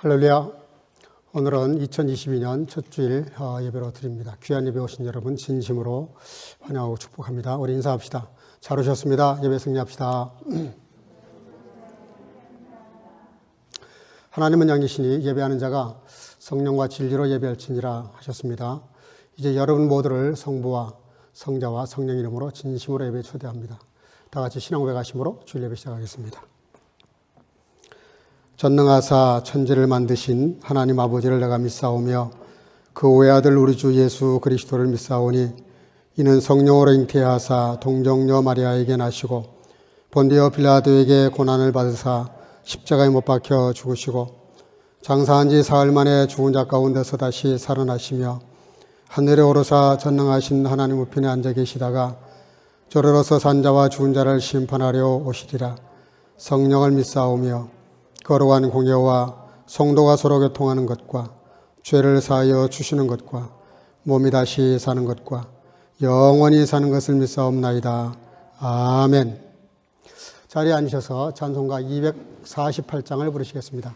할렐루야. 오늘은 2022년 첫 주일 예배로 드립니다. 귀한 예배 오신 여러분 진심으로 환영하고 축복합니다. 우리 인사합시다. 잘 오셨습니다. 예배 승리합시다. 하나님은 영이시니 예배하는 자가 성령과 진리로 예배할지니라 하셨습니다. 이제 여러분 모두를 성부와 성자와 성령 이름으로 진심으로 예배에 초대합니다. 다 같이 신앙 고백하심으로 주일 예배 시작하겠습니다. 전능하사 천지를 만드신 하나님 아버지를 내가 믿사오며 그 외아들 우리 주 예수 그리스도를 믿사오니 이는 성령으로 잉태하사 동정녀 마리아에게 나시고 본디오 빌라도에게 고난을 받으사 십자가에 못 박혀 죽으시고 장사한 지 사흘 만에 죽은 자 가운데서 다시 살아나시며 하늘에 오르사 전능하신 하나님 우편에 앉아 계시다가 저러러서 산자와 죽은 자를 심판하려 오시리라. 성령을 믿사오며 거룩한 공예와 성도가 서로 교통하는 것과 죄를 사하여 주시는 것과 몸이 다시 사는 것과 영원히 사는 것을 믿사옵나이다. 아멘. 자리에 앉으셔서 찬송가 248장을 부르시겠습니다.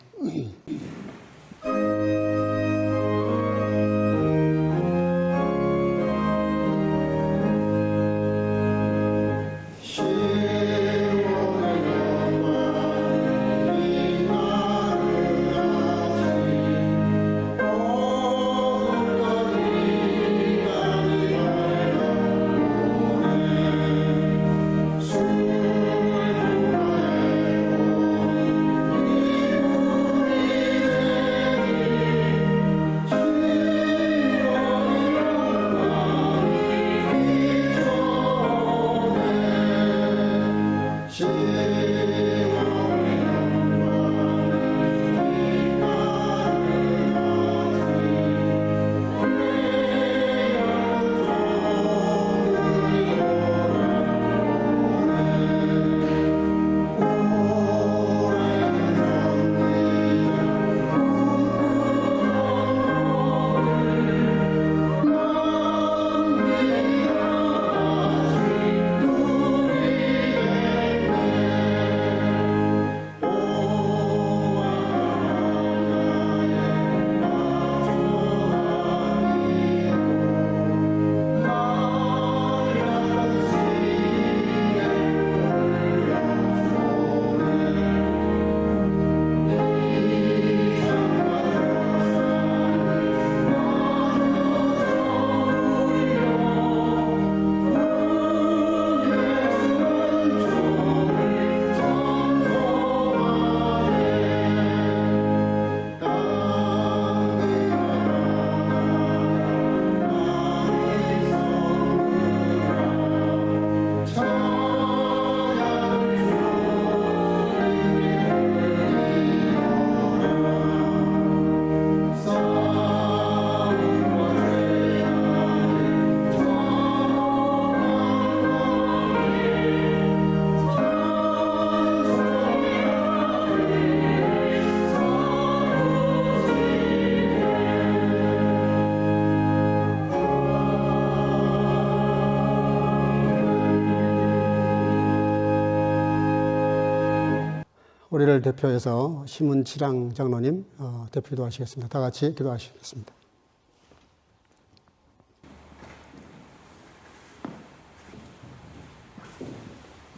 우리를 대표해서 심은치랑 장로님 대표도 하시겠습니다. 다 같이 기도하시겠습니다.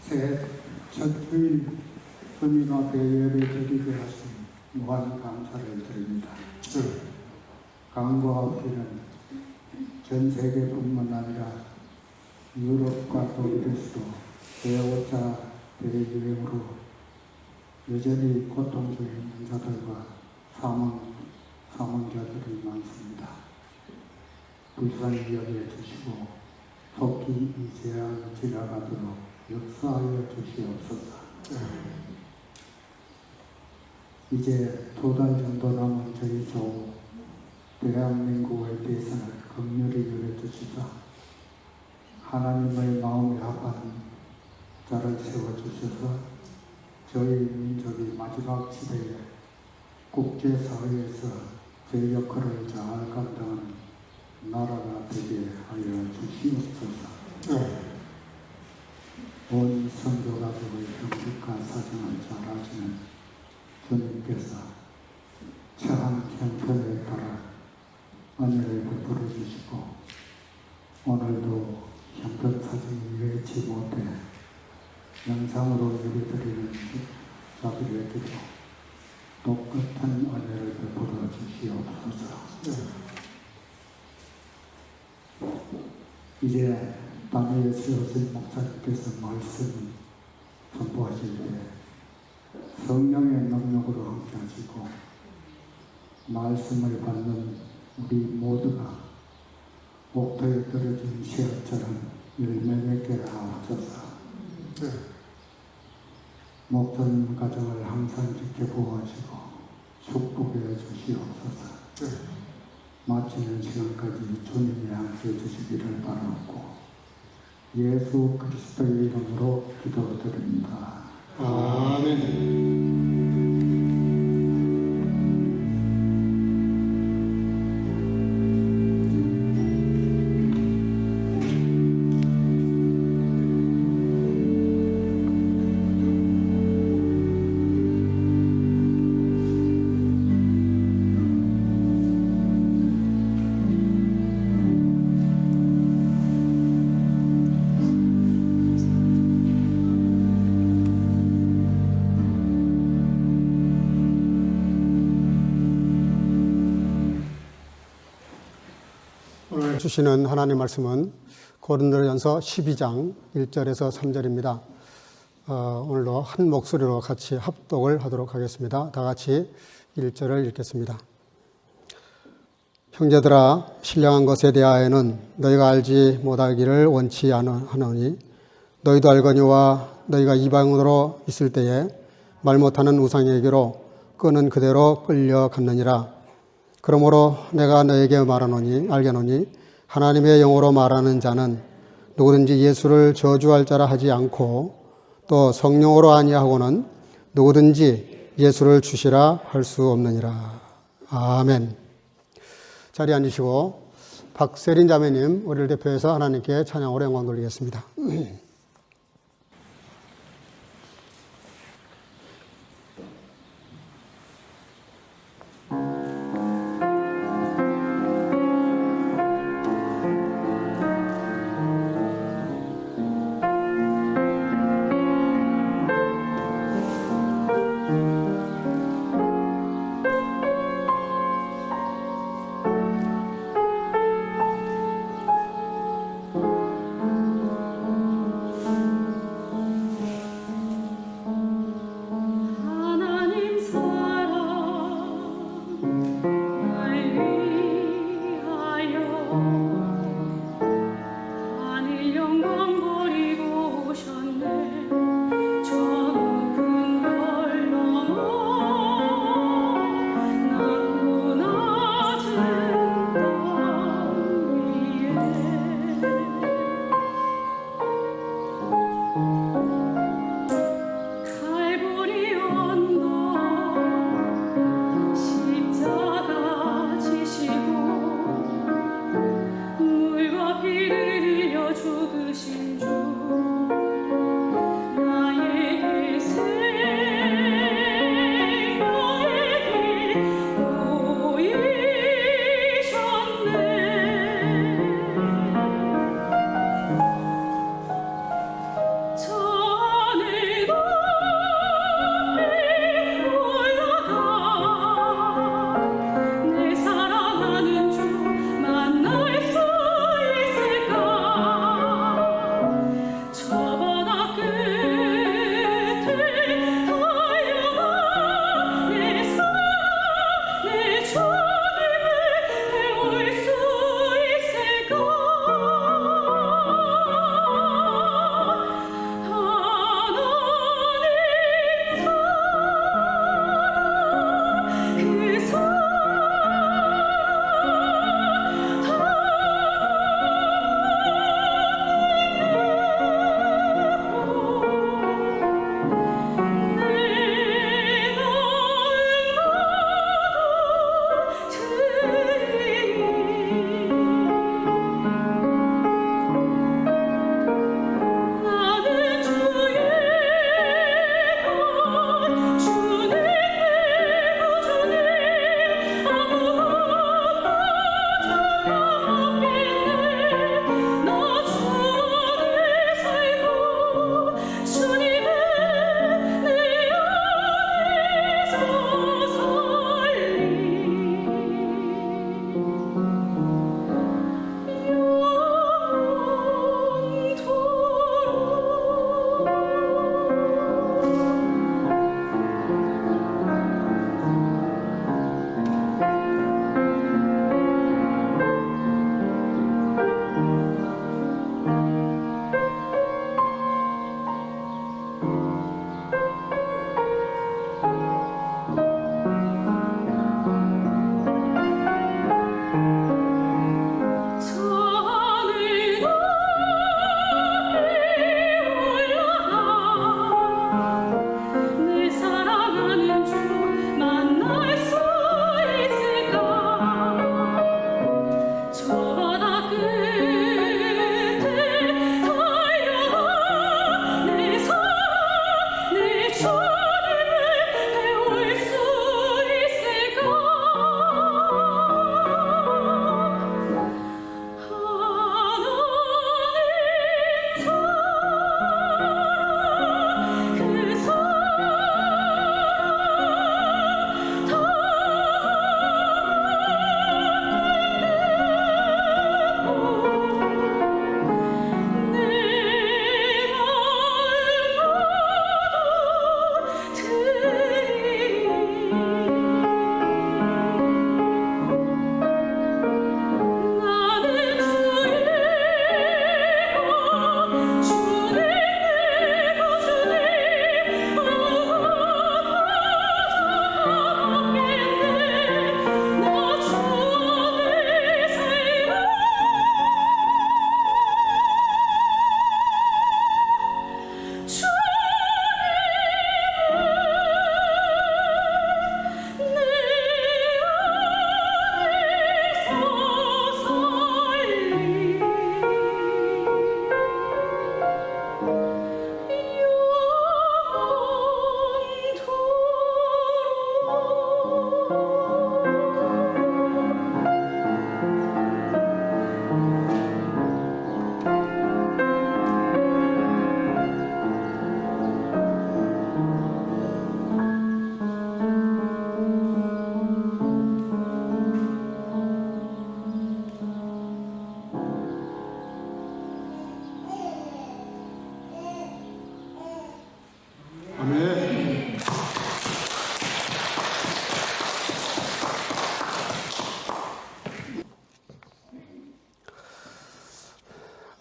새해 첫 주일 주님 앞에 예배 드리게 하신 무한 감사를 드립니다. 강과 비는 전 세계뿐만 아니라 유럽과 독일에서도 제5차 대유행으로 여전히 고통 중에 있는 자들과 사망자들이 많습니다. 불쌍히 여겨주시고 속히 이 재앙을 지나가도록 역사하여 주시옵소서. 이제 2달 정도 남은 저희 조 대한민국의 대선을 긍휼히 여겨주시자 하나님의 마음에 합한 자를 세워주셔서 저희 민족이 마지막 시대에 국제사회에서 제 역할을 잘 감당하는 나라가 되게 하여 주시옵소서. 온 성도가족의 형식과 사정을 잘 하시는 주님께서 베풀어 주시고 오늘도 형편 사정이 여의치 못해 영상으로 예배드리는 자들에게도 똑같은 은혜를 베풀어 주시옵소서. 이제 담에 세우신 목사님께서 말씀 전부하실 때 성령의 능력으로 함께 하시고 말씀을 받는 우리 모두가 옥토에 떨어진 씨앗처럼 열매 맺게 하옵소서. 목사님 가정을 항상 지켜보시고 축복해 주시옵소서. 마치는 시간까지 주님이 함께 해주시기를 바라고 예수 그리스도의 이름으로 기도드립니다. 아멘. 오늘 주시는 하나님 말씀은 고린도전서 12장 1절에서 3절입니다. 오늘도 한 목소리로 같이 합독을 하도록 하겠습니다. 다 같이 1절을 읽겠습니다. 형제들아, 신령한 것에 대하여는 너희가 알지 못하기를 원치 않으니 너희도 알거니와 너희가 이방으로 있을 때에 말 못하는 우상에게로 끄는 그대로 끌려갔느니라. 그러므로 내가 너에게 말하노니 알게노니 하나님의 영으로 말하는 자는 누구든지 예수를 저주할 자라 하지 않고 또 성령으로 아니하고는 누구든지 예수를 주시라 할 수 없느니라. 아멘. 자리에 앉으시고 박세린 자매님, 우리를 대표해서 하나님께 찬양으로 영광 돌리겠습니다.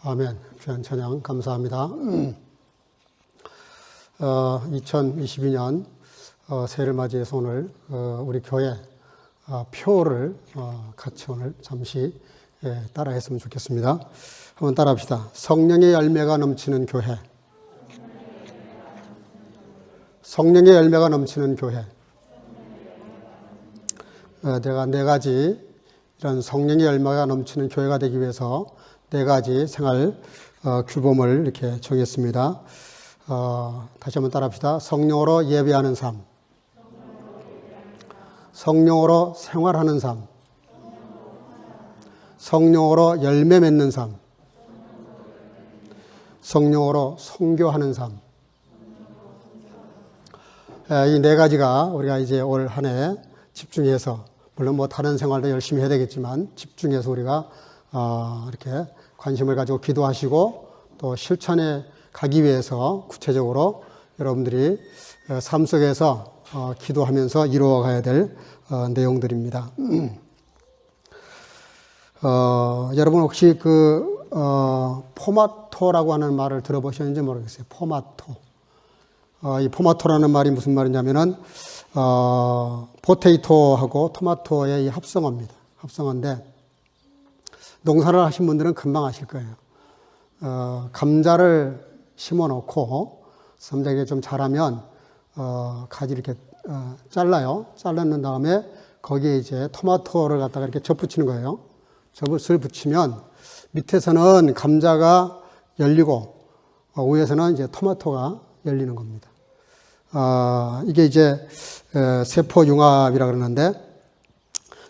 아멘. 귀한 찬양 감사합니다. 2022년 새해를 맞이해서 오늘 우리 교회 표를 같이 오늘 잠시 따라 했으면 좋겠습니다. 한번 따라 합시다. 성령의 열매가 넘치는 교회. 성령의 열매가 넘치는 교회. 내가 네 가지 이런 성령의 열매가 넘치는 교회가 되기 위해서 네 가지 생활 규범을 이렇게 정했습니다. 다시 한번 따라합시다. 성령으로 예배하는 삶, 성령으로 생활하는 삶, 성령으로 열매 맺는 삶, 성령으로 선교하는 삶. 이 네 가지가 우리가 이제 올 한 해 집중해서, 물론 뭐 다른 생활도 열심히 해야 되겠지만 집중해서 우리가 이렇게 관심을 가지고 기도하시고 또 실천해 가기 위해서 구체적으로 여러분들이 삶 속에서 기도하면서 이루어 가야 될 내용들입니다. 여러분 혹시 포마토라고 하는 말을 들어보셨는지 모르겠어요. 포마토. 이 포마토라는 말이 무슨 말이냐면은 포테이토하고 토마토의 이 합성어입니다. 합성어인데 농사를 하신 분들은 금방 아실 거예요. 감자를 심어 놓고 감자가 좀 자라면 가지 이렇게 잘라요. 잘라낸 다음에 거기에 이제 토마토를 갖다가 이렇게 접붙이는 거예요. 접을 붙이면 밑에서는 감자가 열리고 위에서는 이제 토마토가 열리는 겁니다. 이게 이제 세포융합이라 그러는데,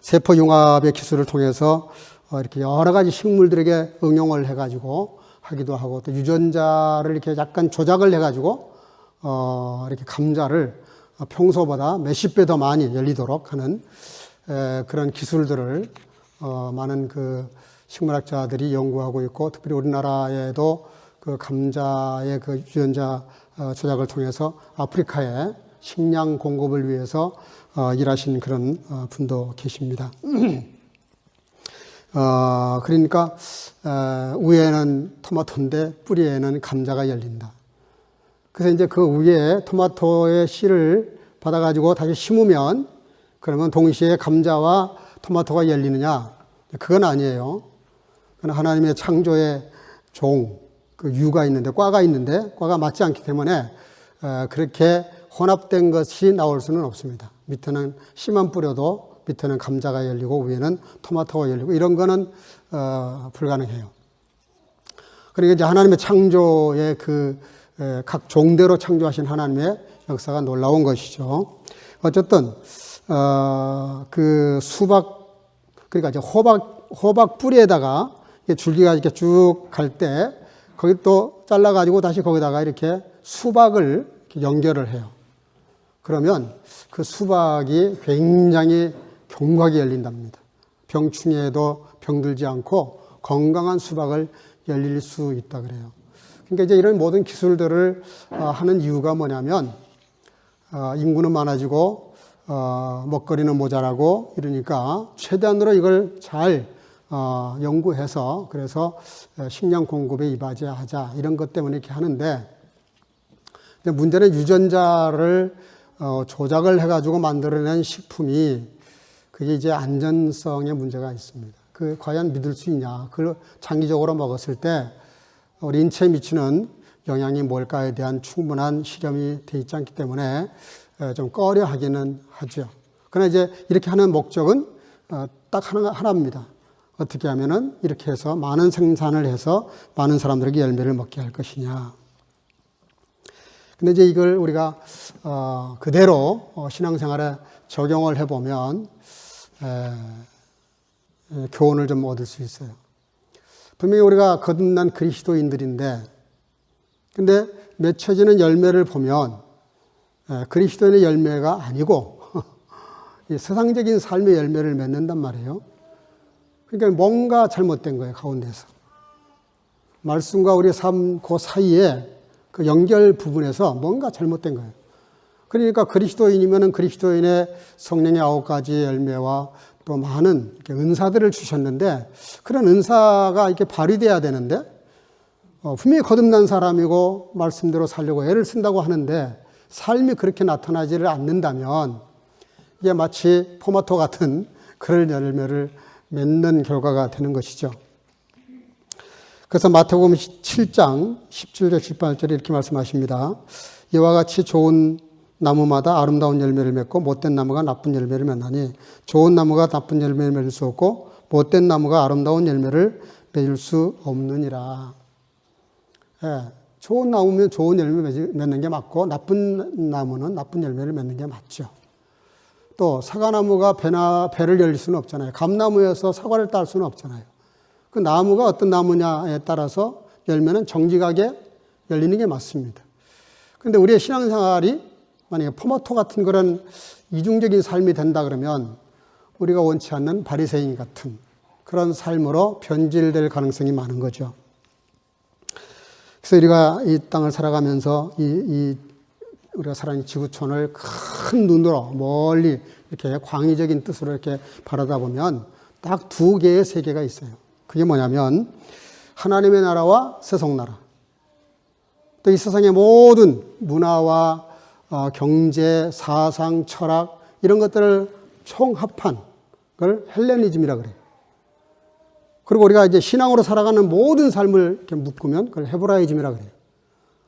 세포융합의 기술을 통해서 이렇게 여러 가지 식물들에게 응용을 해가지고 하기도 하고, 또 유전자를 이렇게 약간 조작을 해가지고 이렇게 감자를 평소보다 몇십 배 더 많이 열리도록 하는 그런 기술들을 많은 그 식물학자들이 연구하고 있고, 특별히 우리나라에도 그 감자의 그 유전자 조작을 통해서 아프리카의 식량 공급을 위해서 일하신 그런 분도 계십니다. 그러니까 위에는 토마토인데 뿌리에는 감자가 열린다. 그래서 이제 그 위에 토마토의 씨를 받아가지고 다시 심으면 그러면 동시에 감자와 토마토가 열리느냐? 그건 아니에요. 그건 하나님의 창조의 그 유가 있는데, 꽈가 있는데 꽈가 맞지 않기 때문에 그렇게 혼합된 것이 나올 수는 없습니다. 밑에는 씨만 뿌려도 밑에는 감자가 열리고 위에는 토마토가 열리고 이런 거는 불가능해요. 그러니까 이제 하나님의 창조의 각 종대로 창조하신 하나님의 역사가 놀라운 것이죠. 어쨌든 그 수박, 그러니까 이제 호박 뿌리에다가 줄기가 이렇게 쭉 갈 때 거기 또 잘라가지고 다시 거기다가 이렇게 수박을 이렇게 연결을 해요. 그러면 그 수박이 굉장히 견고하게 열린답니다. 병충해에도 병들지 않고 건강한 수박을 열릴 수 있다 그래요. 그러니까 이제 이런 모든 기술들을 하는 이유가 뭐냐면 인구는 많아지고 먹거리는 모자라고 이러니까 최대한으로 이걸 잘 연구해서 그래서 식량 공급에 이바지하자 이런 것 때문에 이렇게 하는데, 문제는 유전자를 조작을 해가지고 만들어낸 식품이 그게 이제 안전성에 문제가 있습니다. 과연 믿을 수 있냐? 그걸 장기적으로 먹었을 때 우리 인체에 미치는 영향이 뭘까에 대한 충분한 실험이 돼 있지 않기 때문에 좀 꺼려 하기는 하죠. 그러나 이제 이렇게 하는 목적은 딱 하나입니다. 어떻게 하면은 이렇게 해서 많은 생산을 해서 많은 사람들에게 열매를 먹게 할 것이냐. 근데 이제 이걸 우리가 그대로 신앙생활에 적용을 해보면 교훈을 좀 얻을 수 있어요. 분명히 우리가 거듭난 그리스도인들인데, 근데 맺혀지는 열매를 보면 그리스도인의 열매가 아니고 세상적인 삶의 열매를 맺는단 말이에요. 그러니까 뭔가 잘못된 거예요, 가운데서. 말씀과 우리의 삶 그 사이에 그 연결 부분에서 뭔가 잘못된 거예요. 그러니까 그리스도인이면은 그리스도인의 성령의 9가지 열매와 또 많은 은사들을 주셨는데, 그런 은사가 이렇게 발휘돼야 되는데 분명히 거듭난 사람이고 말씀대로 살려고 애를 쓴다고 하는데 삶이 그렇게 나타나지를 않는다면 이게 마치 토마토 같은 그럴 열매를 맺는 결과가 되는 것이죠. 그래서 마태복음 7장 17절 18절에 이렇게 말씀하십니다. 이와 같이 좋은 나무마다 아름다운 열매를 맺고 못된 나무가 나쁜 열매를 맺나니 좋은 나무가 나쁜 열매를 맺을 수 없고 못된 나무가 아름다운 열매를 맺을 수 없느니라. 예, 좋은 나무면 좋은 열매 맺는 게 맞고 나쁜 나무는 나쁜 열매를 맺는 게 맞죠. 또 사과나무가 배를 열릴 수는 없잖아요. 감나무여서 사과를 딸 수는 없잖아요. 그 나무가 어떤 나무냐에 따라서 열매는 정직하게 열리는 게 맞습니다. 그런데 우리의 신앙생활이 만약에 토마토 같은 그런 이중적인 삶이 된다 그러면 우리가 원치 않는 바리새인 같은 그런 삶으로 변질될 가능성이 많은 거죠. 그래서 우리가 이 땅을 살아가면서 우리가 살아있는 지구촌을 큰 눈으로 멀리 이렇게 광의적인 뜻으로 이렇게 바라다 보면 딱 두 개의 세계가 있어요. 그게 뭐냐면 하나님의 나라와 세속나라. 또 이 세상의 모든 문화와 경제, 사상, 철학 이런 것들을 총합한 걸 헬레니즘이라고 그래요. 그리고 우리가 이제 신앙으로 살아가는 모든 삶을 이렇게 묶으면 그걸 헤브라이즘이라고 그래요.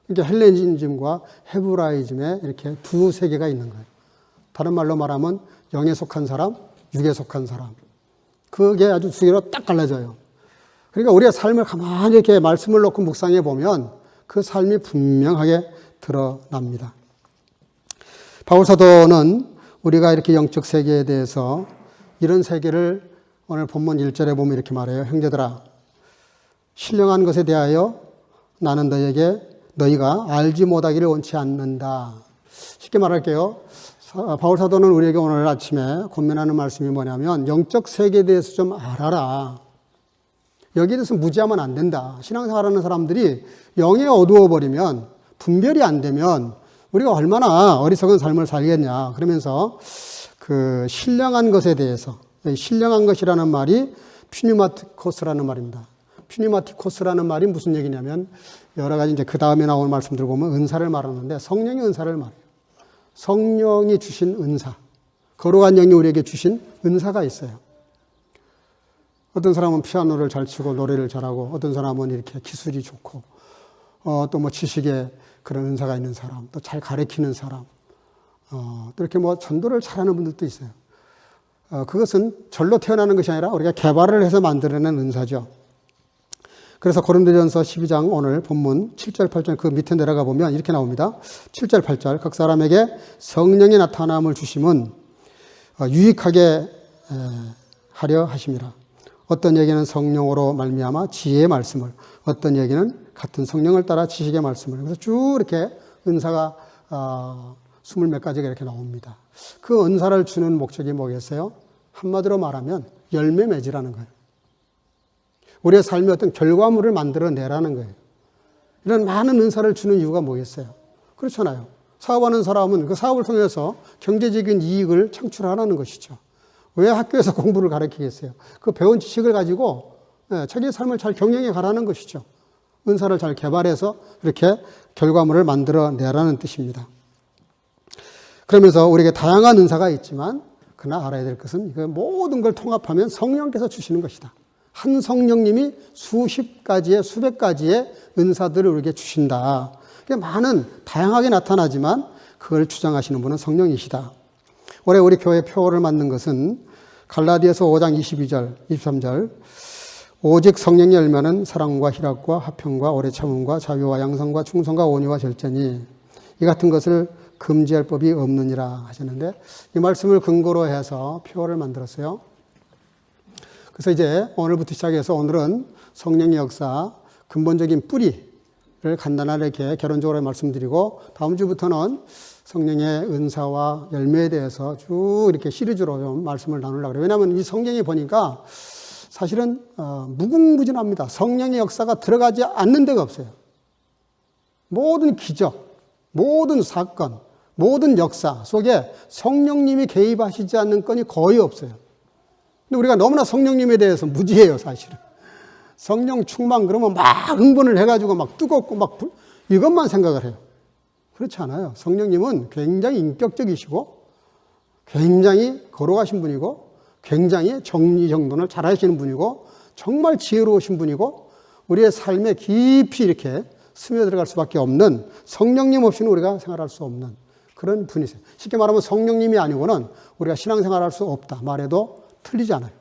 그러니까 헬레니즘과 헤브라이즘에 이렇게 두 세계가 있는 거예요. 다른 말로 말하면 영에 속한 사람, 육에 속한 사람. 그게 아주 두 개로 딱 갈라져요. 그러니까 우리의 삶을 가만히 이렇게 말씀을 놓고 묵상해 보면 그 삶이 분명하게 드러납니다. 바울 사도는 우리가 이렇게 영적 세계에 대해서 이런 세계를 오늘 본문 1절에 보면 이렇게 말해요. 형제들아, 신령한 것에 대하여 나는 너희가 알지 못하기를 원치 않는다. 쉽게 말할게요. 바울 사도는 우리에게 오늘 아침에 권면하는 말씀이 뭐냐면 영적 세계에 대해서 좀 알아라. 여기에 대해서 무지하면 안 된다. 신앙생활하는 사람들이 영에 어두워버리면 분별이 안 되면 우리가 얼마나 어리석은 삶을 살겠냐. 그러면서 그 신령한 것에 대해서 신령한 것이라는 말이 퓨니마티코스라는 말입니다. 퓨니마티코스라는 말이 무슨 얘기냐면 여러 가지 이제 그 다음에 나오는 말씀들 보면 은사를 말하는데 성령의 은사를 말해요. 성령이 주신 은사, 거룩한 영이 우리에게 주신 은사가 있어요. 어떤 사람은 피아노를 잘 치고 노래를 잘하고 어떤 사람은 이렇게 기술이 좋고 또 뭐 지식에 그런 은사가 있는 사람, 또 잘 가르치는 사람, 또 이렇게 뭐 전도를 잘하는 분들도 있어요. 그것은 절로 태어나는 것이 아니라 우리가 개발을 해서 만들어낸 은사죠. 그래서 고린도전서 12장 오늘 본문 7절 8절 그 밑에 내려가 보면 이렇게 나옵니다. 7절 8절 각 사람에게 성령의 나타남을 주심은 유익하게 하려 하심이라. 어떤 얘기는 성령으로 말미암아 지혜의 말씀을, 어떤 얘기는 같은 성령을 따라 지식의 말씀을. 그래서 쭉 이렇게 은사가 20몇 가지가 이렇게 나옵니다. 그 은사를 주는 목적이 뭐겠어요? 한마디로 말하면 열매 맺으라는 거예요. 우리의 삶의 어떤 결과물을 만들어내라는 거예요. 이런 많은 은사를 주는 이유가 뭐겠어요? 그렇잖아요. 사업하는 사람은 그 사업을 통해서 경제적인 이익을 창출하라는 것이죠. 왜 학교에서 공부를 가르치겠어요? 그 배운 지식을 가지고 자기의 삶을 잘 경영해 가라는 것이죠. 은사를 잘 개발해서 이렇게 결과물을 만들어내라는 뜻입니다. 그러면서 우리에게 다양한 은사가 있지만 그러나 알아야 될 것은 그 모든 걸 통합하면 성령께서 주시는 것이다. 한 성령님이 수십 가지의 수백 가지의 은사들을 우리에게 주신다. 많은 다양하게 나타나지만 그걸 주장하시는 분은 성령이시다. 올해 우리 교회 표어를 만든 것은 갈라디아서 5장 22절, 23절 오직 성령의 열매는 사랑과 희락과 화평과 오래 참음과 자비와 양성과 충성과 온유와 절제니 이 같은 것을 금지할 법이 없느니라 하셨는데 이 말씀을 근거로 해서 표어를 만들었어요. 그래서 이제 오늘부터 시작해서 오늘은 성령의 역사 근본적인 뿌리를 간단하게 이렇게 결론적으로 말씀드리고 다음 주부터는 성령의 은사와 열매에 대해서 쭉 이렇게 시리즈로 좀 말씀을 나누려고 그래요. 왜냐하면 이 성경에 보니까 사실은 무궁무진합니다. 성령의 역사가 들어가지 않는 데가 없어요. 모든 기적, 모든 사건, 모든 역사 속에 성령님이 개입하시지 않는 건이 거의 없어요. 근데 우리가 너무나 성령님에 대해서 무지해요, 사실은. 성령 충만 그러면 막 흥분을 해가지고 막 뜨겁고 이것만 생각을 해요. 그렇지 않아요. 성령님은 굉장히 인격적이시고 굉장히 거룩하신 분이고 굉장히 정리정돈을 잘 하시는 분이고 정말 지혜로우신 분이고 우리의 삶에 깊이 이렇게 스며들어갈 수밖에 없는, 성령님 없이는 우리가 생활할 수 없는 그런 분이세요. 쉽게 말하면 성령님이 아니고는 우리가 신앙생활할 수 없다 말해도 틀리지 않아요.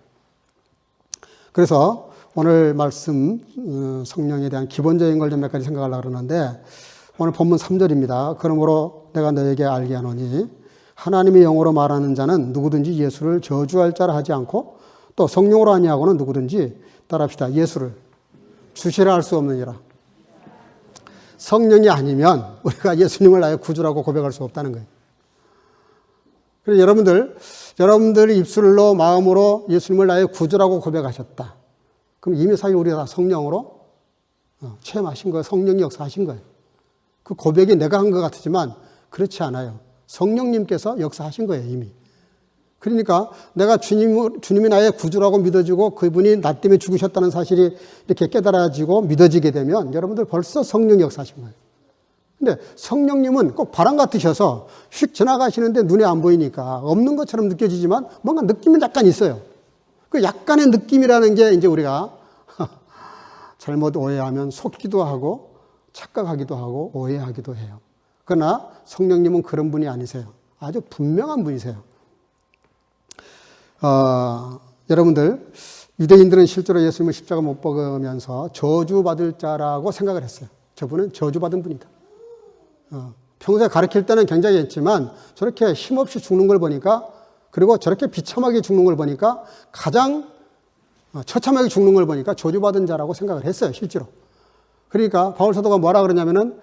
그래서 오늘 말씀 성령에 대한 기본적인 걸 좀 몇 가지 생각하려고 그러는데, 오늘 본문 3절입니다. 그러므로 내가 너에게 알게 하노니 하나님의 영으로 말하는 자는 누구든지 예수를 저주할 자라 하지 않고 또 성령으로 아니하고는 누구든지, 따라합시다, 예수를 주시라 할 수 없느니라. 성령이 아니면 우리가 예수님을 나의 구주라고 고백할 수 없다는 거예요. 그래서 여러분들 입술로 마음으로 예수님을 나의 구주라고 고백하셨다. 그럼 이미 사실 우리가 다 성령으로 체험하신 거예요. 성령이 역사하신 거예요. 그 고백이 내가 한 것 같지만 그렇지 않아요. 성령님께서 역사하신 거예요, 이미. 그러니까 내가 주님이 나의 구주라고 믿어지고 그분이 나 때문에 죽으셨다는 사실이 이렇게 깨달아지고 믿어지게 되면 여러분들 벌써 성령이 역사하신 거예요. 근데 성령님은 꼭 바람 같으셔서 휙 지나가시는데 눈에 안 보이니까 없는 것처럼 느껴지지만 뭔가 느낌은 약간 있어요. 그 약간의 느낌이라는 게 이제 우리가 잘못 오해하면 속기도 하고 착각하기도 하고 오해하기도 해요. 그러나 성령님은 그런 분이 아니세요. 아주 분명한 분이세요. 여러분들, 유대인들은 실제로 예수님을 십자가 못 박으면서 저주받을 자라고 생각을 했어요. 저분은 저주받은 분이다. 평소에 가르칠 때는 굉장히 했지만 저렇게 힘없이 죽는 걸 보니까, 그리고 저렇게 비참하게 죽는 걸 보니까, 가장 처참하게 죽는 걸 보니까 저주받은 자라고 생각을 했어요, 실제로. 그러니까 바울 사도가 뭐라 그러냐면은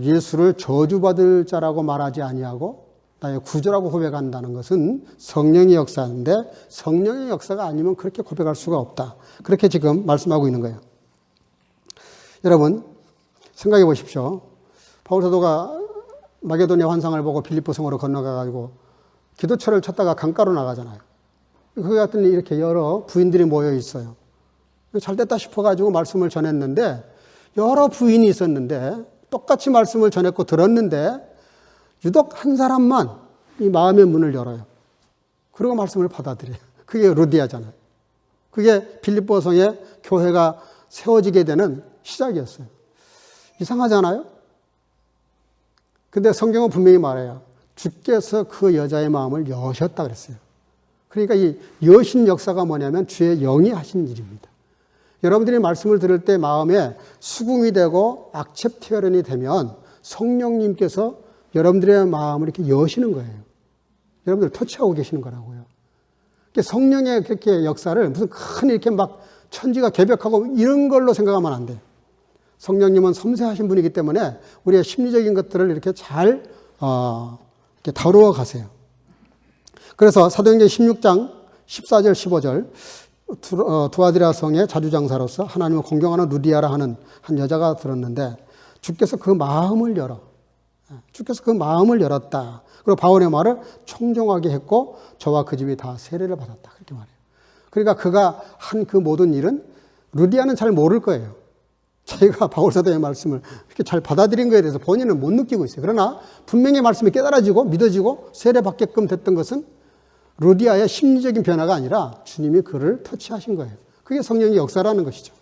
예수를 저주받을 자라고 말하지 아니하고 나의 구주라고 고백한다는 것은 성령의 역사인데, 성령의 역사가 아니면 그렇게 고백할 수가 없다. 그렇게 지금 말씀하고 있는 거예요. 여러분, 생각해 보십시오. 바울 사도가 마게도냐 환상을 보고 빌립보 성으로 건너가가지고 기도처를 찾다가 강가로 나가잖아요. 거기 갔더니 이렇게 여러 부인들이 모여 있어요. 잘 됐다 싶어가지고 말씀을 전했는데, 여러 부인이 있었는데 똑같이 말씀을 전했고 들었는데 유독 한 사람만 이 마음의 문을 열어요. 그리고 말씀을 받아들여요. 그게 루디아잖아요. 그게 빌립보 성의 교회가 세워지게 되는 시작이었어요. 이상하잖아요? 근데 성경은 분명히 말해요. 주께서 그 여자의 마음을 여셨다 그랬어요. 그러니까 이 여신 역사가 뭐냐면 주의 영이 하신 일입니다. 여러분들이 말씀을 들을 때 마음에 수긍이 되고 액셉티어런이 되면 성령님께서 여러분들의 마음을 이렇게 여시는 거예요. 여러분들 터치하고 계시는 거라고요. 성령의 그렇게 역사를 무슨 큰 이렇게 막 천지가 개벽하고 이런 걸로 생각하면 안 돼요. 성령님은 섬세하신 분이기 때문에 우리의 심리적인 것들을 이렇게 잘 이렇게 다루어 가세요. 그래서 사도행전 16장 14절 15절 두아디라 성의 자주장사로서 하나님을 공경하는 루디아라 하는 한 여자가 들었는데 주께서 그 마음을 열었다. 그리고 바울의 말을 청종하게 했고 저와 그 집이 다 세례를 받았다. 그렇게 말해요. 그러니까 그가 한 그 모든 일은 루디아는 잘 모를 거예요. 자기가 바울 사도의 말씀을 이렇게 잘 받아들인 것에 대해서 본인은 못 느끼고 있어요. 그러나 분명히 말씀이 깨달아지고 믿어지고 세례받게끔 됐던 것은 루디아의 심리적인 변화가 아니라 주님이 그를 터치하신 거예요. 그게 성령의 역사라는 것이죠.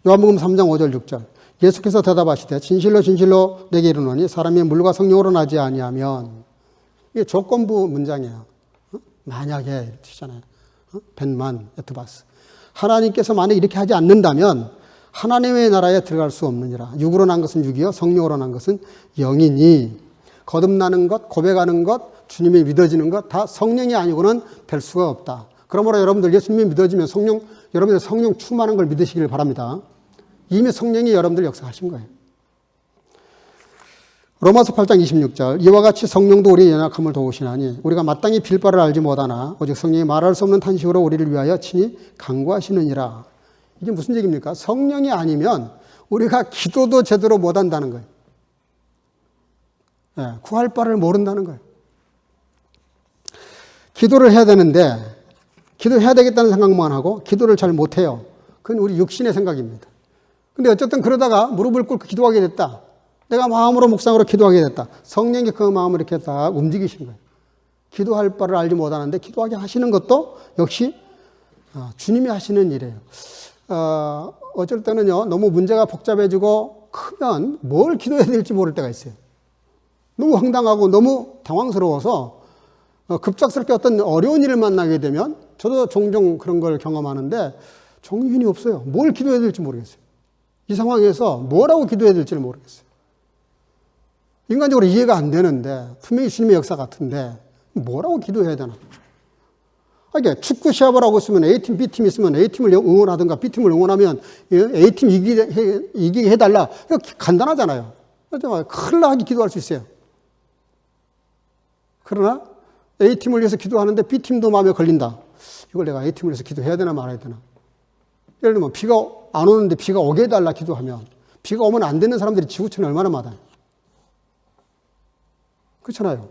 요한복음 3장 5절 6절 예수께서 대답하시되 진실로 진실로 내게 이르노니 사람이 물과 성령으로 나지 아니하면, 이게 조건부 문장이에요. 만약에 이렇게 되잖아요. 벤만 에트바스. 하나님께서 만약 이렇게 하지 않는다면 하나님의 나라에 들어갈 수 없느니라. 육으로 난 것은 육이요 성령으로 난 것은 영이니, 거듭나는 것, 고백하는 것, 주님이 믿어지는 것 다 성령이 아니고는 될 수가 없다. 그러므로 여러분들 예수님이 믿어지면 여러분들 성령 충만한 걸 믿으시길 바랍니다. 이미 성령이 여러분들 역사하신 거예요. 로마서 8장 26절 이와 같이 성령도 우리의 연약함을 도우시나니 우리가 마땅히 빌 바를 알지 못하나 오직 성령이 말할 수 없는 탄식으로 우리를 위하여 친히 간구하시느니라. 이게 무슨 얘기입니까? 성령이 아니면 우리가 기도도 제대로 못한다는 거예요. 구할 바를 모른다는 거예요. 기도를 해야 되는데 기도해야 되겠다는 생각만 하고 기도를 잘 못해요. 그건 우리 육신의 생각입니다. 근데 어쨌든 그러다가 무릎을 꿇고 기도하게 됐다. 내가 마음으로 묵상으로 기도하게 됐다. 성령이 그 마음을 이렇게 딱 움직이신 거예요. 기도할 바를 알지 못하는데 기도하게 하시는 것도 역시 주님이 하시는 일이에요. 어쩔 때는요, 너무 문제가 복잡해지고 크면 뭘 기도해야 될지 모를 때가 있어요. 너무 황당하고 너무 당황스러워서 급작스럽게 어떤 어려운 일을 만나게 되면 저도 종종 그런 걸 경험하는데 정신이 없어요. 뭘 기도해야 될지 모르겠어요. 이 상황에서 뭐라고 기도해야 될지를 모르겠어요. 인간적으로 이해가 안 되는데 분명히 주님의 역사 같은데 뭐라고 기도해야 되나? 이게 축구 시합을 하고 있으면 A팀, B팀 있으면 A팀을 응원하든가 B팀을 응원하면 A팀 이기게 해달라. 이거 간단하잖아요. 큰일 나게 기도할 수 있어요. 그러나 A팀을 위해서 기도하는데 B팀도 마음에 걸린다. 이걸 내가 A팀을 위해서 기도해야 되나 말아야 되나. 예를 들면 비가 안 오는데 비가 오게 해달라 기도하면 비가 오면 안 되는 사람들이 지구촌에 얼마나 많아요. 그렇잖아요.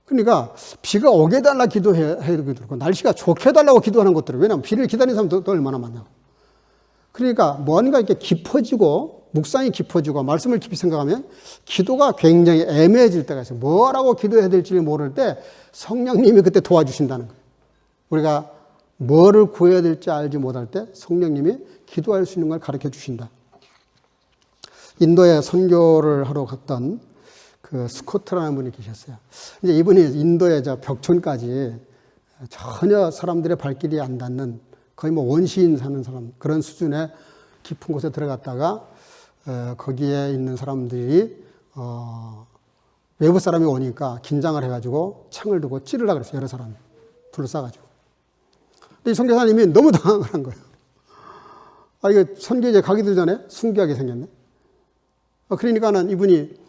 그러니까 비가 오게 해달라 기도해야 되고 날씨가 좋게 해달라고 기도하는 것들은 왜냐하면 비를 기다리는 사람도 얼마나 많냐고. 그러니까 뭔가 이렇게 깊어지고 묵상이 깊어지고 말씀을 깊이 생각하면 기도가 굉장히 애매해질 때가 있어요. 뭐라고 기도해야 될지 모를 때 성령님이 그때 도와주신다는 거예요. 우리가 뭐를 구해야 될지 알지 못할 때 성령님이 기도할 수 있는 걸 가르쳐 주신다. 인도에 선교를 하러 갔던 그 스코트라는 분이 계셨어요. 이제 이분이 인도의 저 벽촌까지 전혀 사람들의 발길이 안 닿는 거의 뭐 원시인 사는 사람 그런 수준의 깊은 곳에 들어갔다가 거기에 있는 사람들이 외부 사람이 오니까 긴장을 해가지고 창을 두고 찌르려고 그랬어요. 여러 사람이 둘러싸가지고. 근데 이 선교사님이 너무 당황을 한 거예요. 이거 선교제 가기도 전에 순교하게 생겼네. 그러니까는 이분이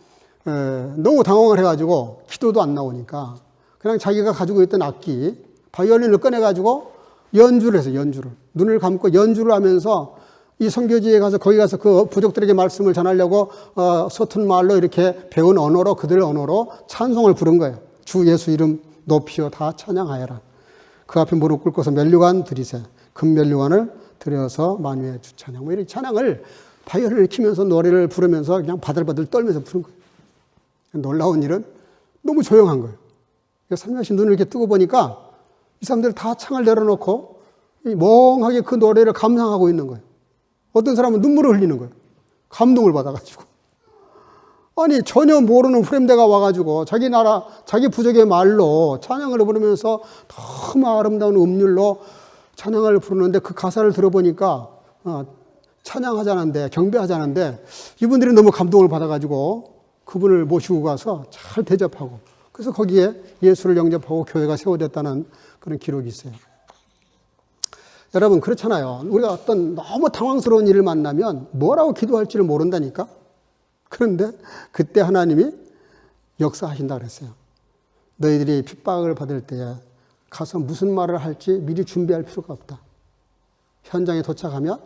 너무 당황을 해가지고 기도도 안 나오니까 그냥 자기가 가지고 있던 악기 바이올린을 꺼내가지고 연주를 했어요. 연주를. 눈을 감고 연주를 하면서 이 선교지에 가서 거기 가서 그 부족들에게 말씀을 전하려고 서툰 말로 이렇게 배운 언어로 그들의 언어로 찬송을 부른 거예요. 주 예수 이름 높이어 다 찬양하여라. 그 앞에 무릎 꿇고서 면류관 드리세. 금면류관을 드려서 만유의 주 찬양. 뭐 이런 찬양을 바이올린을 키면서 노래를 부르면서 그냥 바들바들 떨면서 부른 거예요. 놀라운 일은 너무 조용한 거예요. 살며시 눈을 이렇게 뜨고 보니까 이 사람들 다 창을 내려놓고 멍하게 그 노래를 감상하고 있는 거예요. 어떤 사람은 눈물을 흘리는 거예요. 감동을 받아가지고. 아니 전혀 모르는 후렘대가 와가지고 자기 나라 자기 부족의 말로 찬양을 부르면서 너무 아름다운 음률로 찬양을 부르는데 그 가사를 들어보니까 찬양하자는데 경배하자는데 이분들이 너무 감동을 받아가지고 그분을 모시고 가서 잘 대접하고 그래서 거기에 예수를 영접하고 교회가 세워졌다는 그런 기록이 있어요. 여러분 그렇잖아요. 우리가 어떤 너무 당황스러운 일을 만나면 뭐라고 기도할지를 모른다니까. 그런데 그때 하나님이 역사하신다 그랬어요. 너희들이 핍박을 받을 때에 가서 무슨 말을 할지 미리 준비할 필요가 없다. 현장에 도착하면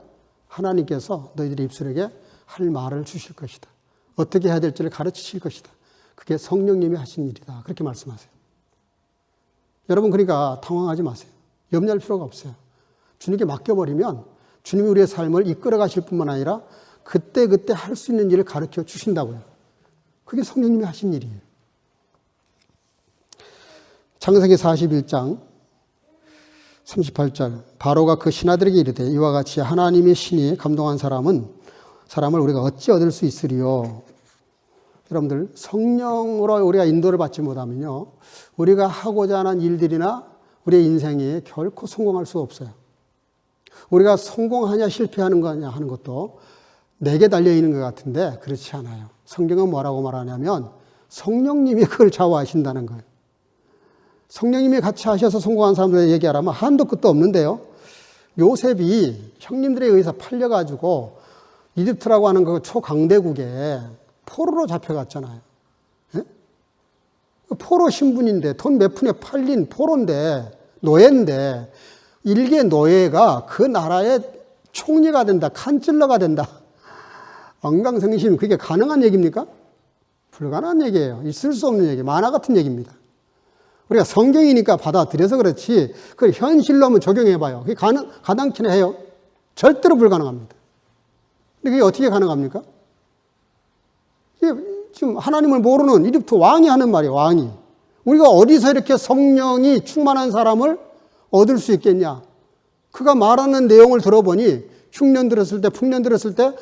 하나님께서 너희들의 입술에게 할 말을 주실 것이다. 어떻게 해야 될지를 가르치실 것이다. 그게 성령님이 하신 일이다. 그렇게 말씀하세요. 여러분 그러니까 당황하지 마세요. 염려할 필요가 없어요. 주님께 맡겨버리면 주님이 우리의 삶을 이끌어 가실 뿐만 아니라 그때그때 할 수 있는 일을 가르쳐 주신다고요. 그게 성령님이 하신 일이에요. 창세기 41장 38절 바로가 그 신하들에게 이르되 이와 같이 하나님의 신이 감동한 사람을 우리가 어찌 얻을 수 있으리요. 여러분들 성령으로 우리가 인도를 받지 못하면요 우리가 하고자 하는 일들이나 우리의 인생이 결코 성공할 수 없어요. 우리가 성공하냐 실패하는 거냐 하는 것도 내게 달려있는 것 같은데 그렇지 않아요. 성경은 뭐라고 말하냐면 성령님이 그걸 좌우하신다는 거예요. 성령님이 같이 하셔서 성공한 사람들에게 얘기하라면 한도 끝도 없는데요. 요셉이 형님들에 의해서 팔려가지고 이집트라고 하는 그 초강대국에 포로로 잡혀갔잖아요. 예? 포로 신분인데 돈 몇 푼에 팔린 포로인데 노예인데 일개 노예가 그 나라의 총리가 된다. 칸찔러가 된다. 엉강성심 그게 가능한 얘기입니까? 불가능한 얘기예요. 있을 수 없는 얘기. 만화 같은 얘기입니다. 우리가 성경이니까 받아들여서 그렇지 그걸 현실로 한번 적용해봐요. 그게 가능키는 해요. 절대로 불가능합니다. 근데 그게 어떻게 가능합니까? 이게 지금 하나님을 모르는 이집트 왕이 하는 말이에요. 왕이. 우리가 어디서 이렇게 성령이 충만한 사람을 얻을 수 있겠냐? 그가 말하는 내용을 들어보니 흉년 들었을 때, 풍년 들었을 때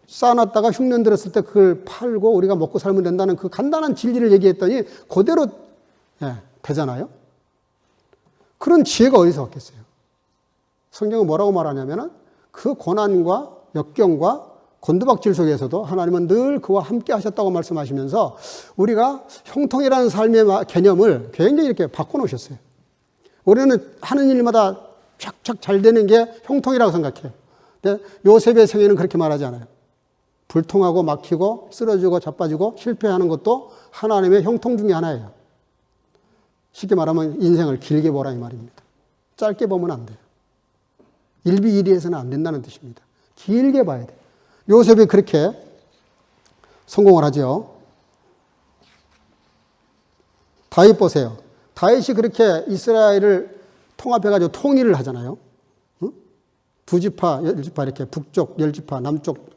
쌓아놨다가 흉년 들었을 때 그걸 팔고 우리가 먹고 살면 된다는 그 간단한 진리를 얘기했더니 그대로 되잖아요. 그런 지혜가 어디서 왔겠어요? 성경은 뭐라고 말하냐면은 그 고난과 역경과 곤두박질 속에서도 하나님은 늘 그와 함께 하셨다고 말씀하시면서 우리가 형통이라는 삶의 개념을 굉장히 이렇게 바꿔놓으셨어요. 우리는 하는 일마다 쫙쫙 잘 되는 게 형통이라고 생각해요. 근데 요셉의 생애는 그렇게 말하지 않아요. 불통하고 막히고 쓰러지고 자빠지고 실패하는 것도 하나님의 형통 중에 하나예요. 쉽게 말하면 인생을 길게 보라 이 말입니다. 짧게 보면 안 돼요. 일비일비해서는 안 된다는 뜻입니다. 길게 봐야 돼요. 요셉이 그렇게 성공을 하죠. 다윗 보세요. 다윗이 그렇게 이스라엘을 통합해가지고 통일을 하잖아요. 두 지파, 열 지파 이렇게 북쪽 열 지파, 남쪽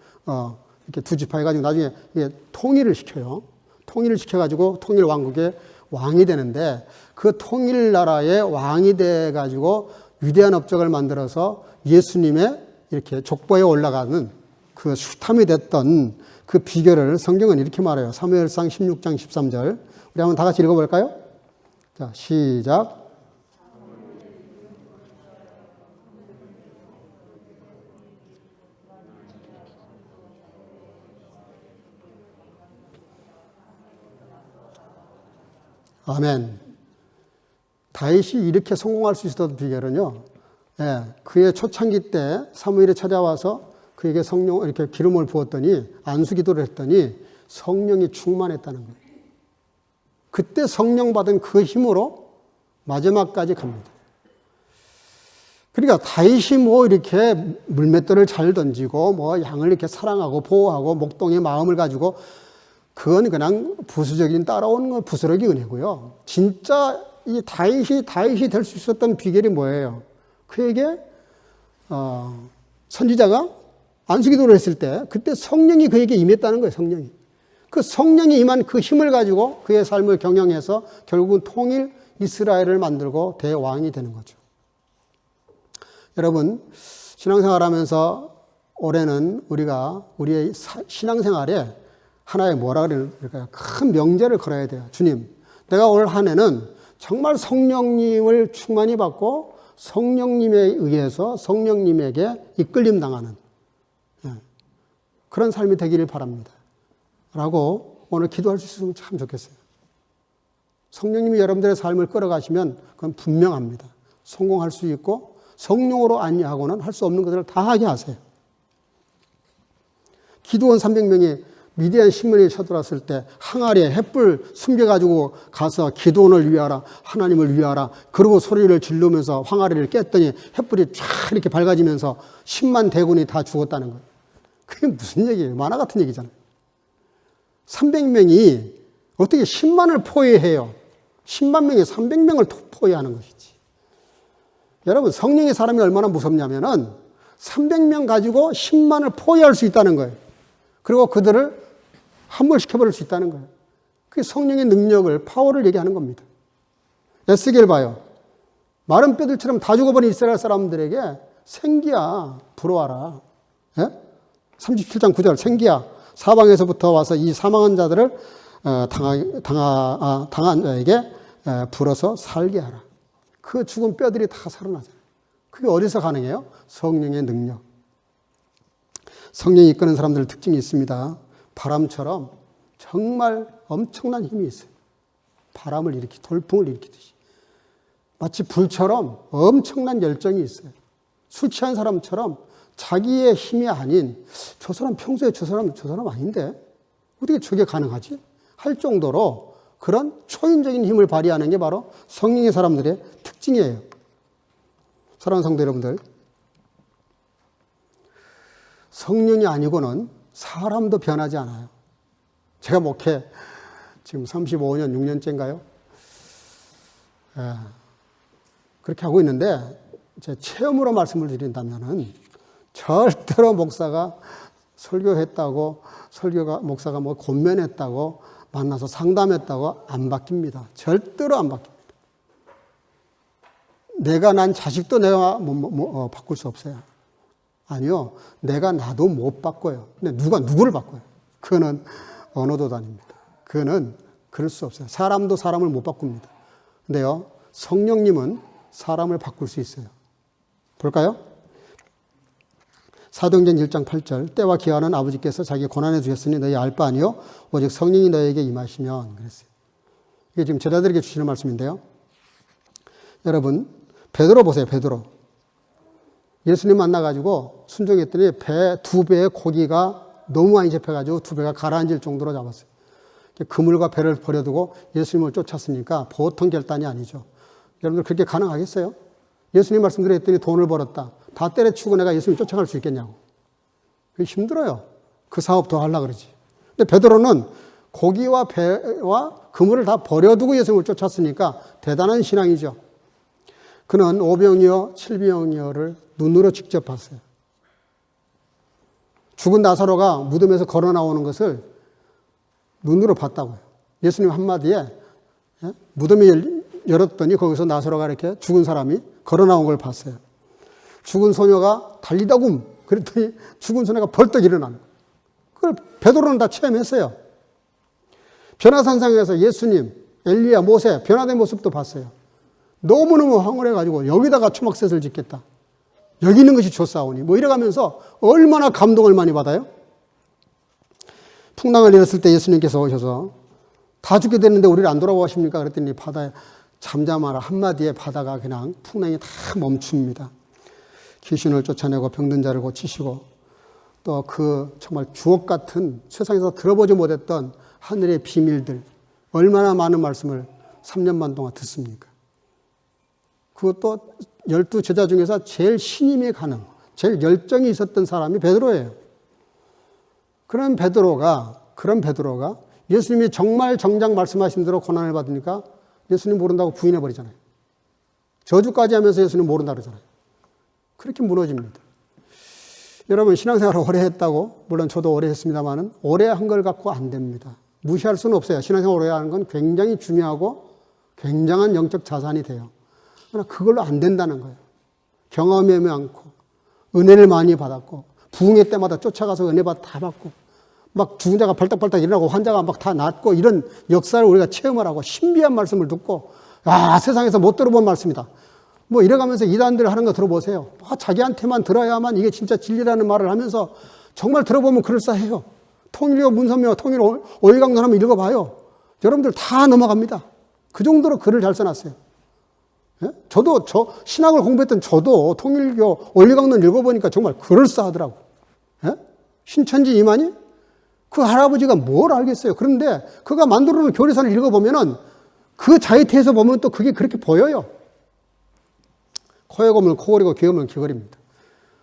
이렇게 두 지파 해가지고 나중에 이게 통일을 시켜요. 통일을 시켜가지고 통일 왕국의 왕이 되는데 그 통일 나라의 왕이 돼가지고 위대한 업적을 만들어서 예수님의 이렇게 족보에 올라가는 그 슈탐이 됐던 그 비결을 성경은 이렇게 말해요. 사무엘상 16장 13절. 우리 한번 다 같이 읽어볼까요? 자, 시작. 아멘. 다윗이 이렇게 성공할 수 있었던 비결은요, 그의 초창기 때 사무엘이 찾아와서 그에게 성령, 이렇게 기름을 부었더니, 안수기도를 했더니 성령이 충만했다는 거예요. 그때 성령 받은 그 힘으로 마지막까지 갑니다. 그러니까 다윗이 뭐 이렇게 물맷돌을 잘 던지고, 뭐 양을 이렇게 사랑하고 보호하고 목동의 마음을 가지고 그건 그냥 부수적인 따라오는 건 부스러기 은혜고요. 진짜 이 다윗이 될 수 있었던 비결이 뭐예요? 그에게 선지자가 안수기도를 했을 때 그때 성령이 그에게 임했다는 거예요. 성령이. 그 성령이 임한 그 힘을 가지고 그의 삶을 경영해서 결국은 통일 이스라엘을 만들고 대왕이 되는 거죠. 여러분, 신앙생활하면서 올해는 우리가 우리의 신앙생활에 하나의 뭐라 그럴까요? 큰 명제를 걸어야 돼요. 주님, 내가 올 한 해는 정말 성령님을 충만히 받고 성령님에 의해서 성령님에게 이끌림 당하는 그런 삶이 되기를 바랍니다. 라고 오늘 기도할 수 있으면 참 좋겠어요. 성령님이 여러분들의 삶을 끌어가시면 그건 분명합니다. 성공할 수 있고 성령으로 안위하고는 할 수 없는 것들을 다 하게 하세요. 기드온 300명이 미디안 식민이 쳐들어왔을 때 항아리에 횃불 숨겨가지고 가서 기드온을 위하라, 하나님을 위하라, 그러고 소리를 지르면서 항아리를 깼더니 횃불이 쫙 이렇게 밝아지면서 10만 대군이 다 죽었다는 거예요. 그게 무슨 얘기예요? 만화 같은 얘기잖아요. 300명이 어떻게 10만을 포위해요? 10만 명이 300명을 포위하는 것이지. 여러분, 성령의 사람이 얼마나 무섭냐면은 300명 가지고 10만을 포위할 수 있다는 거예요. 그리고 그들을 함몰시켜버릴 수 있다는 거예요. 그게 성령의 능력을, 파워를 얘기하는 겁니다. 에스겔 봐요. 마른 뼈들처럼 다 죽어버린 이스라엘 사람들에게 생기야, 부러워라. 37장 9절, 생기야, 사방에서부터 와서 이 사망한 자들을 당한 자에게 불어서 살게 하라. 그 죽은 뼈들이 다 살아나잖아요. 그게 어디서 가능해요? 성령의 능력. 성령이 이끄는 사람들 특징이 있습니다. 바람처럼 정말 엄청난 힘이 있어요. 바람을 일으키듯이, 돌풍을 일으키듯이. 마치 불처럼 엄청난 열정이 있어요. 술 취한 사람처럼 자기의 힘이 아닌 저 사람 평소에 저 사람 아닌데 어떻게 저게 가능하지? 할 정도로 그런 초인적인 힘을 발휘하는 게 바로 성령의 사람들의 특징이에요. 사랑하는 성도 여러분들, 성령이 아니고는 사람도 변하지 않아요. 제가 목회 지금 35년, 6년째인가요? 그렇게 하고 있는데 제 체험으로 말씀을 드린다면은 절대로 목사가 설교했다고 목사가 뭐 권면했다고 만나서 상담했다고 안 바뀝니다. 절대로 안 바뀝니다. 내가 난 자식도 내가 바꿀 수 없어요. 아니요. 내가 나도 못 바꿔요. 근데 누가 누구를 바꿔요? 그거는 언어도 아닙니다. 그거는 그럴 수 없어요. 사람도 사람을 못 바꿉니다. 근데요. 성령님은 사람을 바꿀 수 있어요. 볼까요? 사도행전 1장 8절 때와 기한은 아버지께서 자기 고난에 주셨으니 너희 알 바 아니요 오직 성령이 너에게 임하시면 그랬어요. 이게 지금 제자들에게 주시는 말씀인데요. 여러분 베드로 보세요. 베드로 예수님 만나가지고 순종했더니 두 배의 고기가 너무 많이 잡혀가지고 두 배가 가라앉을 정도로 잡았어요. 그물과 배를 버려두고 예수님을 쫓았으니까 보통 결단이 아니죠. 여러분들 그렇게 가능하겠어요? 예수님 말씀대로 했더니 돈을 벌었다. 다 때려치고 내가 예수님 쫓아갈 수 있겠냐고. 그게 힘들어요. 그 사업 더 하려고 그러지. 근데 베드로는 고기와 배와 그물을 다 버려두고 예수님을 쫓았으니까 대단한 신앙이죠. 그는 오병이어 7병이어를 눈으로 직접 봤어요. 죽은 나사로가 무덤에서 걸어 나오는 것을 눈으로 봤다고요. 예수님 한마디에 무덤이 열었더니 거기서 나사로가 이렇게 죽은 사람이 걸어 나온 걸 봤어요. 죽은 소녀가 달리다굼 그랬더니 죽은 소녀가 벌떡 일어나는 거예요. 그걸 베드로는 다 체험했어요. 변화산상에서 예수님, 엘리야, 모세 변화된 모습도 봤어요. 너무너무 황홀해가지고 여기다가 초막셋을 짓겠다. 여기 있는 것이 좋사오니 뭐 이래가면서 얼마나 감동을 많이 받아요. 풍랑을 일었을 때 예수님께서 오셔서 다 죽게 됐는데 우리를 안 돌아오십니까? 그랬더니 바다에 잠잠하라 한마디에 바다가 그냥 풍랑이 다 멈춥니다. 귀신을 쫓아내고 병든 자를 고치시고 또 그 정말 주옥 같은 세상에서 들어보지 못했던 하늘의 비밀들 얼마나 많은 말씀을 3년 반 동안 듣습니까? 그것도 12제자 중에서 제일 신임이 가는 제일 열정이 있었던 사람이 베드로예요. 그런 베드로가 예수님이 정말 정작 말씀하신 대로 고난을 받으니까 예수님 모른다고 부인해버리잖아요. 저주까지 하면서 예수님 모른다 그러잖아요. 그렇게 무너집니다. 여러분 신앙생활을 오래 했다고 물론 저도 오래 했습니다만 오래 한 걸 갖고 안 됩니다. 무시할 수는 없어요. 신앙생활 오래 하는 건 굉장히 중요하고 굉장한 영적 자산이 돼요. 그러나 그걸로 안 된다는 거예요. 경험이 많고 은혜를 많이 받았고 부흥회 때마다 쫓아가서 은혜 다 받고 막 죽은 자가 발딱발딱 일어나고 환자가 막 다 낫고 이런 역사를 우리가 체험을 하고 신비한 말씀을 듣고 세상에서 못 들어본 말씀이다. 뭐 이래가면서 이단들 하는 거 들어보세요. 자기한테만 들어야만 이게 진짜 진리라는 말을 하면서 정말 들어보면 그럴싸해요. 통일교 문선명 통일 오일강론 한번 읽어봐요. 여러분들 다 넘어갑니다. 그 정도로 글을 잘 써놨어요. 예? 저도 신학을 공부했던 저도 통일교 오일강론 읽어보니까 정말 그럴싸하더라고. 예? 신천지 이만희? 그 할아버지가 뭘 알겠어요. 그런데 그가 만들어놓은 교리서를 읽어보면은 그 자의태에서 보면 또 그게 그렇게 보여요. 코에 고면 코골이고 귀에 고면 귀걸입니다.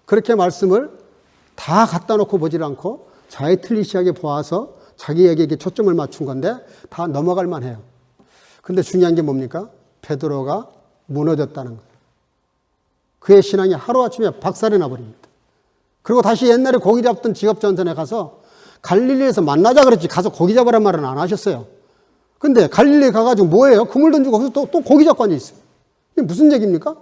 그렇게 말씀을 다 갖다 놓고 보질 않고 자의틀리시하게 보아서 자기에게 초점을 맞춘 건데 다 넘어갈 만해요. 근데 중요한 게 뭡니까? 베드로가 무너졌다는 거예요. 그의 신앙이 하루아침에 박살이 나버립니다. 그리고 다시 옛날에 고기 잡던 직업전선에 가서 갈릴리에서 만나자 그랬지 가서 고기 잡으란 말은 안 하셨어요. 근데 갈릴리 가가지고 뭐예요? 그물 던지고 거기서 또 고기 잡고 앉아있어요. 이게 무슨 얘기입니까?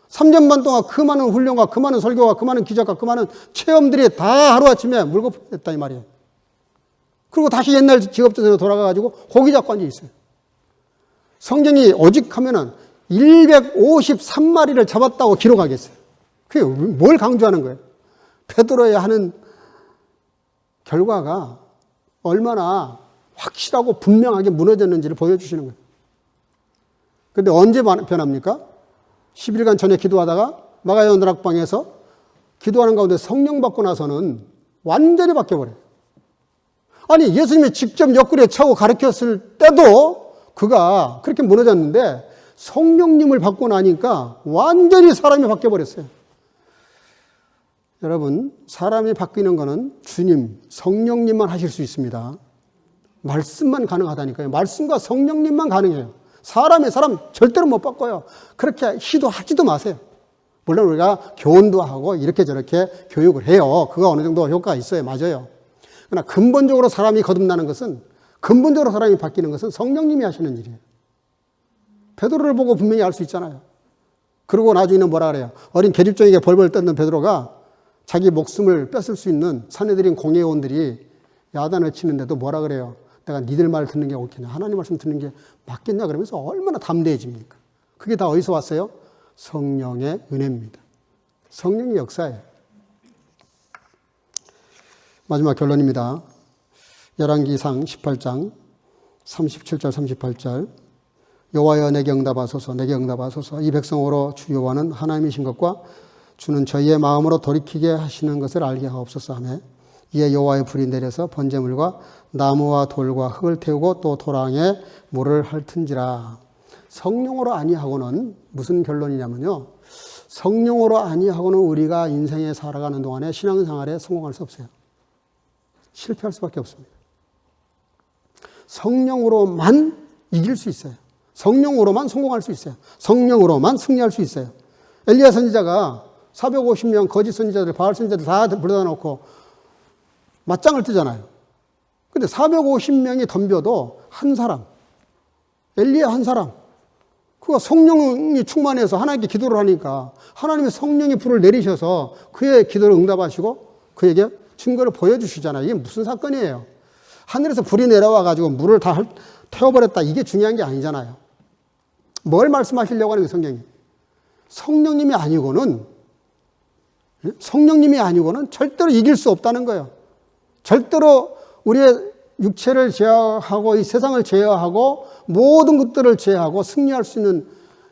3년 반 동안 그 많은 훈련과 그 많은 설교와 그 많은 기적과 그 많은 체험들이 다 하루아침에 물거품됐다 이 말이에요. 그리고 다시 옛날 직업전선으로 돌아가가지고 고기 잡고 앉아있어요. 성경이 오직 하면은 153마리를 잡았다고 기록하겠어요. 그게 뭘 강조하는 거예요? 베드로의 하는 결과가 얼마나 확실하고 분명하게 무너졌는지를 보여주시는 거예요. 그런데 언제 변합니까? 10일간 전에 기도하다가 마가의 언락방에서 기도하는 가운데 성령 받고 나서는 완전히 바뀌어버려요. 아니 예수님이 직접 옆구리에 차고 가르쳤을 때도 그가 그렇게 무너졌는데 성령님을 받고 나니까 완전히 사람이 바뀌어버렸어요. 여러분 사람이 바뀌는 것은 주님, 성령님만 하실 수 있습니다. 말씀만 가능하다니까요. 말씀과 성령님만 가능해요. 사람의 사람 절대로 못 바꿔요. 그렇게 시도하지도 마세요. 물론 우리가 교훈도 하고 이렇게 저렇게 교육을 해요. 그거 어느 정도 효과가 있어요. 맞아요. 그러나 근본적으로 사람이 거듭나는 것은, 근본적으로 사람이 바뀌는 것은 성령님이 하시는 일이에요. 베드로를 보고 분명히 알 수 있잖아요. 그러고 나중에는 뭐라 그래요? 어린 계집종에게 벌벌 떨는 베드로가 자기 목숨을 뺏을 수 있는 사내들인 공회원들이 야단을 치는데도 뭐라 그래요? 내가 니들 말 듣는 게 옳겠냐? 하나님 말씀 듣는 게 맞겠냐? 그러면서 얼마나 담대해집니까? 그게 다 어디서 왔어요? 성령의 은혜입니다. 성령의 역사예요. 마지막 결론입니다. 열왕기상 18장 37절 38절 여호와여 내게 응답하소서 내게 응답하소서 이 백성으로 주 여호와는 하나님이신 것과 주는 저희의 마음으로 돌이키게 하시는 것을 알게 하옵소서 하며 이에 여호와의 불이 내려서 번제물과 나무와 돌과 흙을 태우고 또 도랑에 물을 핥은지라. 성령으로 아니하고는 무슨 결론이냐면요, 성령으로 아니하고는 우리가 인생에 살아가는 동안에 신앙생활에 성공할 수 없어요. 실패할 수밖에 없습니다. 성령으로만 이길 수 있어요. 성령으로만 성공할 수 있어요. 성령으로만 승리할 수 있어요. 엘리야 선지자가 450명 거짓 선지자들, 바알 선지자들 다 불러다 놓고 맞짱을 뜨잖아요. 근데 450명이 덤벼도 한 사람, 엘리야 한 사람, 그가 성령이 충만해서 하나님께 기도를 하니까 하나님의 성령의 불을 내리셔서 그의 기도를 응답하시고 그에게 증거를 보여주시잖아요. 이게 무슨 사건이에요? 하늘에서 불이 내려와가지고 물을 다 태워버렸다. 이게 중요한 게 아니잖아요. 뭘 말씀하시려고 하는 게 성경이? 성령님이 아니고는 절대로 이길 수 없다는 거예요. 절대로 우리의 육체를 제어하고 이 세상을 제어하고 모든 것들을 제어하고 승리할 수 있는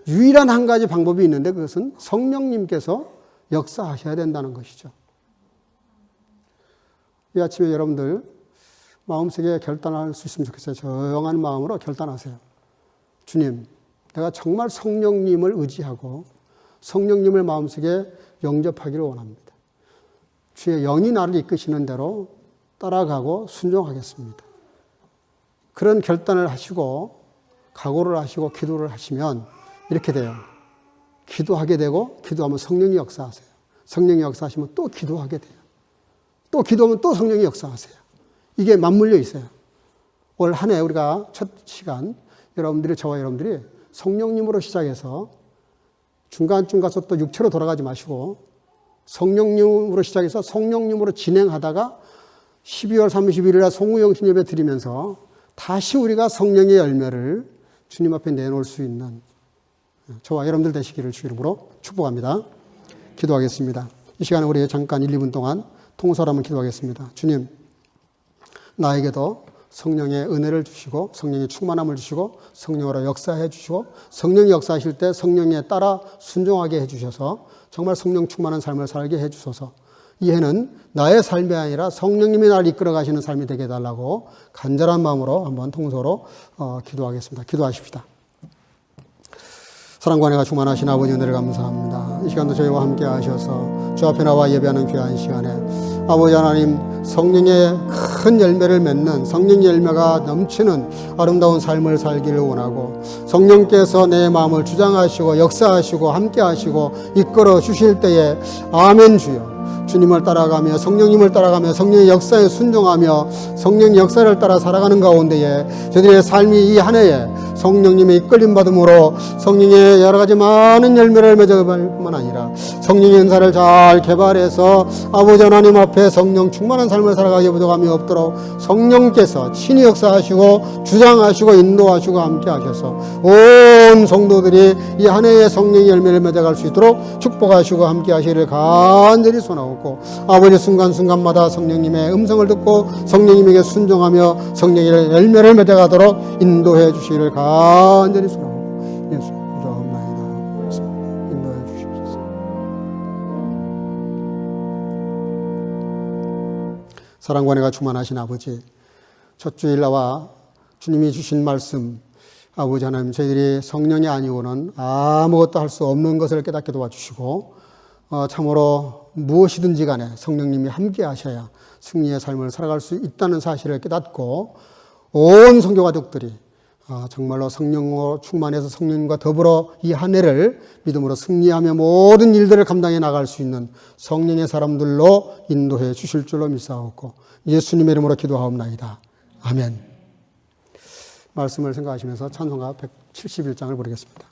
유일한 한 가지 방법이 있는데 그것은 성령님께서 역사하셔야 된다는 것이죠. 이 아침에 여러분들 마음속에 결단할 수 있으면 좋겠어요. 조용한 마음으로 결단하세요. 주님, 내가 정말 성령님을 의지하고 성령님을 마음속에 영접하기를 원합니다. 주의 영이 나를 이끄시는 대로 따라가고 순종하겠습니다. 그런 결단을 하시고 각오를 하시고 기도를 하시면 이렇게 돼요. 기도하게 되고 기도하면 성령이 역사하세요. 성령이 역사하시면 또 기도하게 돼요. 또 기도하면 또 성령이 역사하세요. 이게 맞물려 있어요. 올 한 해 우리가 첫 시간 여러분들이 저와 여러분들이 성령님으로 시작해서 중간쯤 가서 또 육체로 돌아가지 마시고 성령님으로 시작해서 성령님으로 진행하다가 12월 31일에 송우영신 예배 드리면서 다시 우리가 성령의 열매를 주님 앞에 내놓을 수 있는 저와 여러분들 되시기를 주 이름으로 축복합니다. 기도하겠습니다. 이 시간에 우리 잠깐 1, 2분 동안 통솔 한번 기도하겠습니다. 주님, 나에게도 성령의 은혜를 주시고 성령의 충만함을 주시고 성령으로 역사해 주시고 성령이 역사하실 때 성령에 따라 순종하게 해 주셔서 정말 성령 충만한 삶을 살게 해 주소서. 이 해는 나의 삶이 아니라 성령님이 나를 이끌어 가시는 삶이 되게 해달라고 간절한 마음으로 한번 통서로 기도하겠습니다. 기도하십시다. 사랑과 은혜가 충만하신 아버지 은혜를 감사합니다. 이 시간도 저희와 함께 하셔서 주 앞에 나와 예배하는 귀한 시간에 아버지 하나님 성령의 큰 열매를 맺는 성령의 열매가 넘치는 아름다운 삶을 살기를 원하고 성령께서 내 마음을 주장하시고 역사하시고 함께 하시고 이끌어 주실 때에 아멘 주여 주님을 따라가며 성령님을 따라가며 성령의 역사에 순종하며 성령의 역사를 따라 살아가는 가운데에 저희들의 삶이 이 한 해에 성령님의 이끌림 받음으로 성령의 여러 가지 많은 열매를 맺어갈 뿐만 아니라 성령의 은사를 잘 개발해서 아버지 하나님 앞에 성령 충만한 삶을 살아가게 부족함이 없도록 성령께서 친히 역사하시고 주장하시고 인도하시고 함께 하셔서 온 성도들이 이 한 해의 성령의 열매를 맺어갈 수 있도록 축복하시고 함께 하시기를 간절히 소원하옵고 아버지 순간순간마다 성령님의 음성을 듣고 성령님에게 순종하며 성령의 열매를 맺어가도록 인도해 주시기를 간절히 소원하옵고 예수 이름나이다 인도해 주시옵소서. 사랑과 은혜가 충만하신 아버지, 첫 주일 나와 주님이 주신 말씀 아버지 하나님 저희들이 성령이 아니고는 아무것도 할 수 없는 것을 깨닫게 도와주시고 참으로 무엇이든지 간에 성령님이 함께 하셔야 승리의 삶을 살아갈 수 있다는 사실을 깨닫고 온 성교 가족들이 정말로 성령으로 충만해서 성령님과 더불어 이 한 해를 믿음으로 승리하며 모든 일들을 감당해 나갈 수 있는 성령의 사람들로 인도해 주실 줄로 믿사옵고 예수님의 이름으로 기도하옵나이다. 아멘. 말씀을 생각하시면서 찬송가 171장을 부르겠습니다.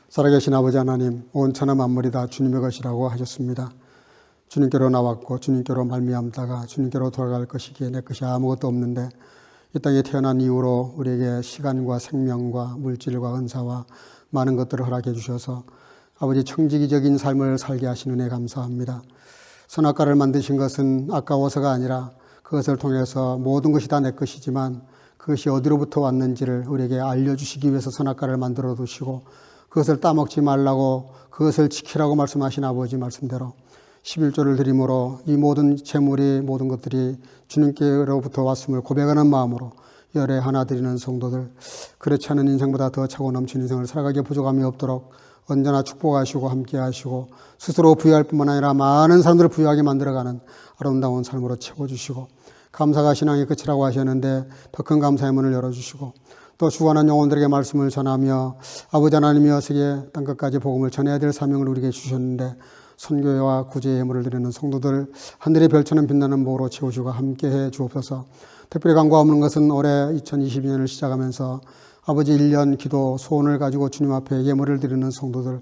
살아계신 아버지 하나님, 온 천하 만물이 다 주님의 것이라고 하셨습니다. 주님께로 나왔고 주님께로 말미암다가 주님께로 돌아갈 것이기에 내 것이 아무것도 없는데 이 땅에 태어난 이후로 우리에게 시간과 생명과 물질과 은사와 많은 것들을 허락해 주셔서 아버지 청지기적인 삶을 살게 하신 은혜 감사합니다. 선악과를 만드신 것은 아까워서가 아니라 그것을 통해서 모든 것이 다 내 것이지만 그것이 어디로부터 왔는지를 우리에게 알려주시기 위해서 선악과를 만들어 두시고 그것을 따먹지 말라고 그것을 지키라고 말씀하신 아버지 말씀대로 11조를 드림으로 이 모든 재물이 모든 것들이 주님께로부터 왔음을 고백하는 마음으로 열에 하나 드리는 성도들, 그렇지 않은 인생보다 더 차고 넘치는 인생을 살아가기에 부족함이 없도록 언제나 축복하시고 함께하시고 스스로 부유할 뿐만 아니라 많은 사람들을 부유하게 만들어가는 아름다운 삶으로 채워주시고 감사가 신앙의 끝이라고 하셨는데 더 큰 감사의 문을 열어주시고 또 죽어가는 영혼들에게 말씀을 전하며 아버지 하나님이여 세계 땅끝까지 복음을 전해야 될 사명을 우리에게 주셨는데 선교회와 구제의 예물을 드리는 성도들 하늘의 별처럼 빛나는 복으로 채우시고 함께해 주옵소서. 특별히 간과 없는 것은 올해 2022년을 시작하면서 아버지 1년 기도 소원을 가지고 주님 앞에 예물을 드리는 성도들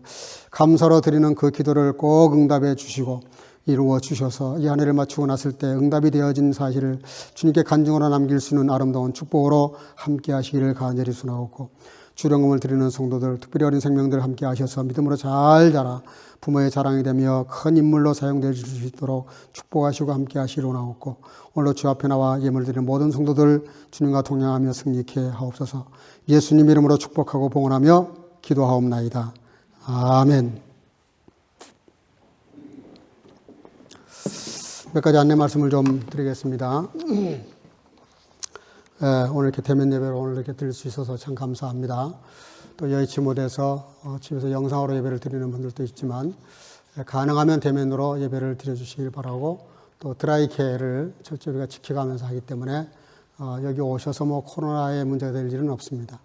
감사로 드리는 그 기도를 꼭 응답해 주시고 이루어 주셔서 이 한 해를 마치고 났을 때 응답이 되어진 사실을 주님께 간증으로 남길 수 있는 아름다운 축복으로 함께 하시기를 간절히 소원하옵고 주령금을 드리는 성도들 특별히 어린 생명들 함께 하셔서 믿음으로 잘 자라 부모의 자랑이 되며 큰 인물로 사용될 수 있도록 축복하시고 함께 하시기로 나옵고 오늘도 주 앞에 나와 예물 드리는 모든 성도들 주님과 동행하며 승리케 하옵소서. 예수님 이름으로 축복하고 봉헌하며 기도하옵나이다. 아멘. 몇 가지 안내 말씀을 좀 드리겠습니다. 오늘 이렇게 대면 예배를 오늘 이렇게 드릴 수 있어서 참 감사합니다. 또 여의치 못해서 집에서 영상으로 예배를 드리는 분들도 있지만 가능하면 대면으로 예배를 드려주시길 바라고, 또 드라이케어를 철저히 우리가 지켜가면서 하기 때문에 여기 오셔서 뭐 코로나의 문제가 될 일은 없습니다.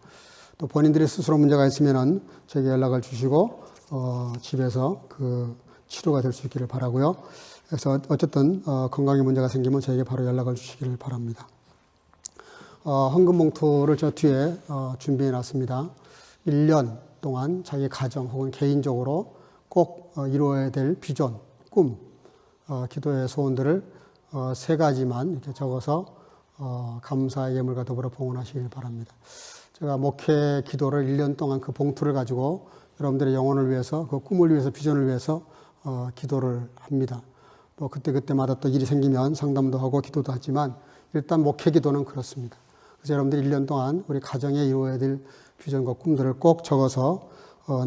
또 본인들이 스스로 문제가 있으면은 저에게 연락을 주시고 집에서 그 치료가 될 수 있기를 바라고요. 그래서 어쨌든 건강에 문제가 생기면 저에게 바로 연락을 주시기를 바랍니다. 헌금 봉투를 저 뒤에 준비해 놨습니다. 1년 동안 자기 가정 혹은 개인적으로 꼭 이루어야 될 비전, 꿈, 기도의 소원들을 3가지만 이렇게 적어서 감사의 예물과 더불어 봉헌하시길 바랍니다. 제가 목회 기도를 1년 동안 그 봉투를 가지고 여러분들의 영혼을 위해서, 그 꿈을 위해서, 비전을 위해서 기도를 합니다. 또 그때마다 또 일이 생기면 상담도 하고 기도도 하지만 일단 목회 기도는 그렇습니다. 그래서 여러분들이 1년 동안 우리 가정에 이루어야 될 비전과 꿈들을 꼭 적어서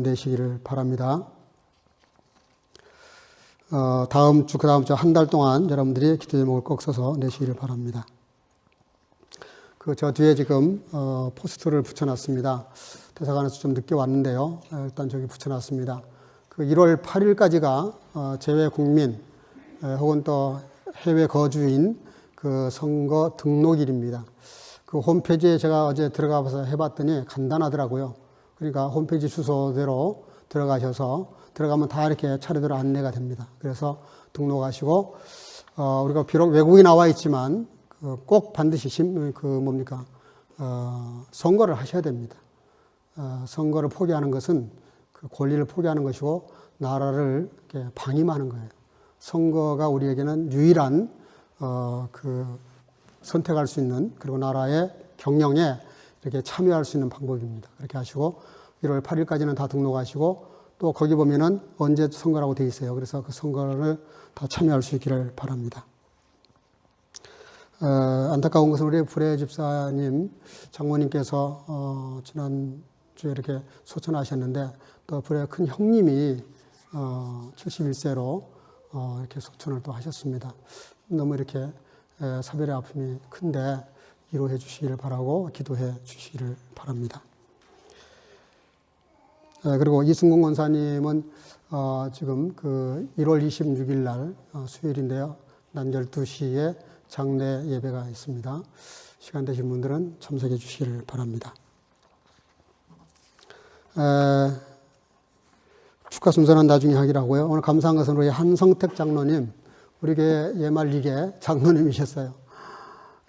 내시기를 바랍니다. 다음 주, 그 다음 주 한 달 동안 여러분들이 기도 제목을 꼭 써서 내시기를 바랍니다. 저 뒤에 지금 포스터를 붙여놨습니다. 대사관에서 좀 늦게 왔는데요. 일단 저기 붙여놨습니다. 1월 8일까지가 재외 국민 혹은 또 해외 거주인 그 선거 등록일입니다. 그 홈페이지에 제가 어제 들어가서 해봤더니 간단하더라고요. 그러니까 홈페이지 주소대로 들어가면 다 이렇게 차례대로 안내가 됩니다. 그래서 등록하시고, 우리가 비록 외국에 나와 있지만 꼭 반드시 선거를 하셔야 됩니다. 선거를 포기하는 것은 그 권리를 포기하는 것이고 나라를 이렇게 방임하는 거예요. 선거가 우리에게는 유일한 선택할 수 있는, 그리고 나라의 경영에 이렇게 참여할 수 있는 방법입니다. 그렇게 하시고 1월 8일까지는 다 등록하시고, 또 거기 보면은 언제 선거라고 되어 있어요. 그래서 그 선거를 다 참여할 수 있기를 바랍니다. 안타까운 것은 우리 불의 집사님, 장모님께서 지난주에 이렇게 소천하셨는데, 또 불의 큰 형님이 71세로 이렇게 소천을 또 하셨습니다. 너무 이렇게 사별의 아픔이 큰데 위로해 주시기를 바라고 기도해 주시기를 바랍니다. 그리고 이승공 권사님은 지금 1월 26일 날 수요일인데요. 낮 12시에 장례 예배가 있습니다. 시간 되신 분들은 참석해 주시기를 바랍니다. 축하 순서는 나중에 하기로 하고요. 오늘 감사한 것은 우리 한성택 장로님, 우리 교회 예말리게 장로님이셨어요.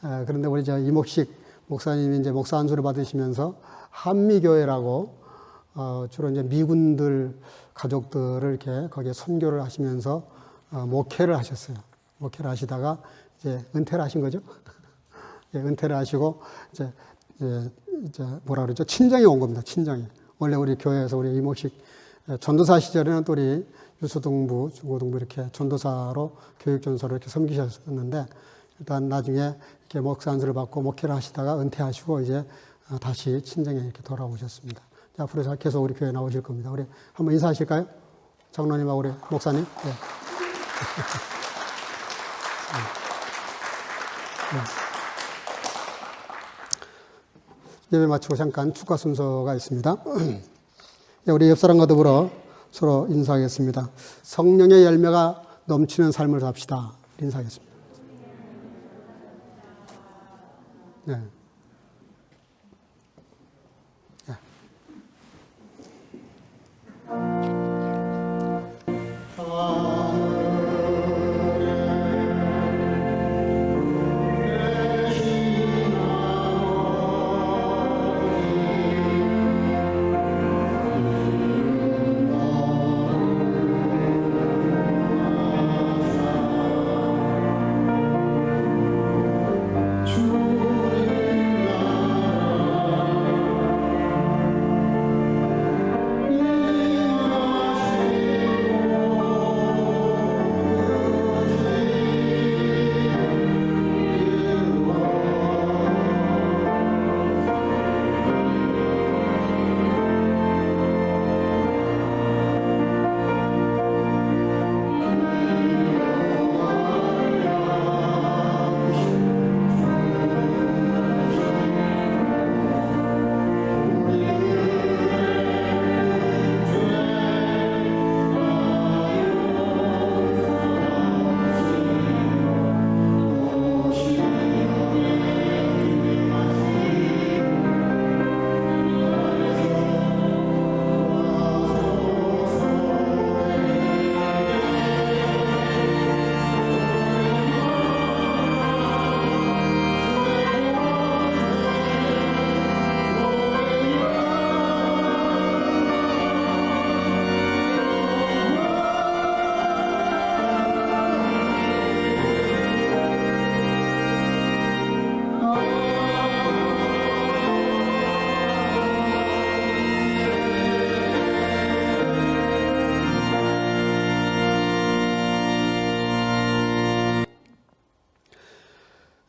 그런데 우리 이목식 목사님이 이제 목사 안수를 받으시면서 한미교회라고 주로 이제 미군들 가족들을 이렇게 거기에 선교를 하시면서 목회를 하셨어요. 목회를 하시다가 이제 은퇴를 하신 거죠. 예, 은퇴를 하시고 이제 뭐라 그러죠? 친정에 온 겁니다. 친정에. 원래 우리 교회에서 우리 이목식 전도사 시절에는 또 우리 유소동부, 중고동부 이렇게 전도사로 교육전사로 이렇게 섬기셨는데, 일단 나중에 이렇게 목사 안수를 받고 목회를 하시다가 은퇴하시고 이제 다시 친정에 이렇게 돌아오셨습니다. 앞으로 계속 우리 교회에 나오실 겁니다. 우리 한번 인사하실까요? 장로님하고 우리 목사님. 네. 예배 마치고 잠깐 축하 순서가 있습니다. 우리 옆사람과 더불어 서로 인사하겠습니다. 성령의 열매가 넘치는 삶을 삽시다. 인사하겠습니다. 네. 주를